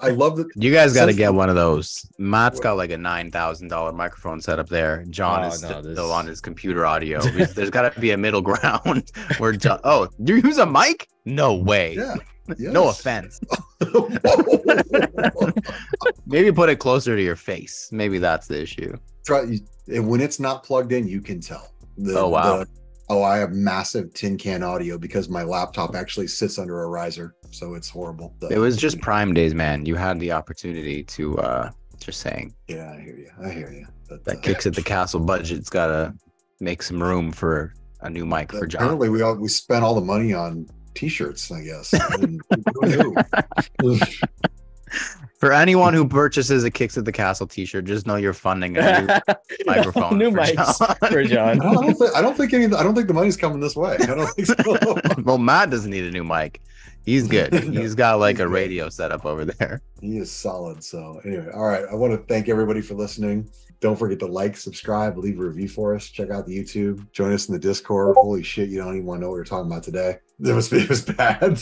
I love it. You guys got to get one of those. Matt's got like a $9,000 microphone set up there. John is still on his computer audio. There's got to be a middle ground where John. Oh, do you use a mic? No way. Yeah. Yes. No offense. Maybe put it closer to your face. Maybe that's the issue. When it's not plugged in, you can tell. I have massive tin can audio because my laptop actually sits under a riser, so it's horrible. It was just Prime days, man. You had the opportunity to just saying. Yeah, I hear you. But, that Kicks at the Castle budget's got to make some room for a new mic for John. Apparently, we spent all the money on T-shirts, I guess. For anyone who purchases a Kicks at the Castle T-shirt, just know you're funding a new microphone. New mics for John. I don't think the money's coming this way. I don't think so. Well, Matt doesn't need a new mic. He's good. He's got like a radio setup over there. He is solid. So anyway, all right. I want to thank everybody for listening. Don't forget to like, subscribe, leave a review for us. Check out the YouTube. Join us in the Discord. Holy shit, you don't even want to know what we're talking about today. It was bad.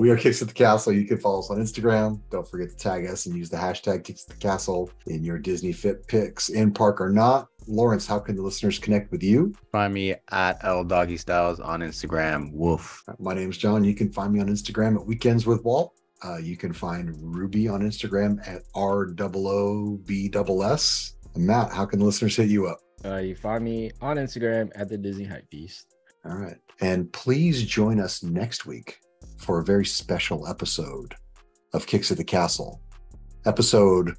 We are Kicks at the Castle. You can follow us on Instagram. Don't forget to tag us and use the hashtag Kicks at the Castle in your Disney Fit pics, in park or not. Lawrence, how can the listeners connect with you? Find me at LDoggyStyles on Instagram. Woof. My name's John. You can find me on Instagram at Weekends with Walt. You can find Ruby on Instagram at ROOBSS. And Matt, how can the listeners hit you up? You find me on Instagram at the Disney Hype Beast. All right. And please join us next week for a very special episode of Kicks at the Castle. Episode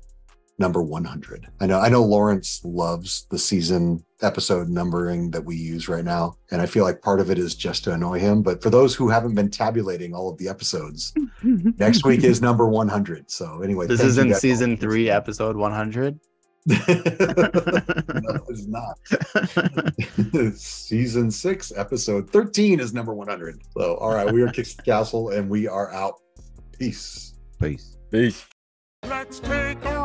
number 100. I know Lawrence loves the season episode numbering that we use right now, and I feel like part of it is just to annoy him. But for those who haven't been tabulating all of the episodes, next week is number 100. So anyway, this is in season 3, episode 100. No, it's not. Season 6, episode 13 is number 100. So, all right, we are Kicks at the Castle, and we are out. Peace. Peace. Peace. Let's take a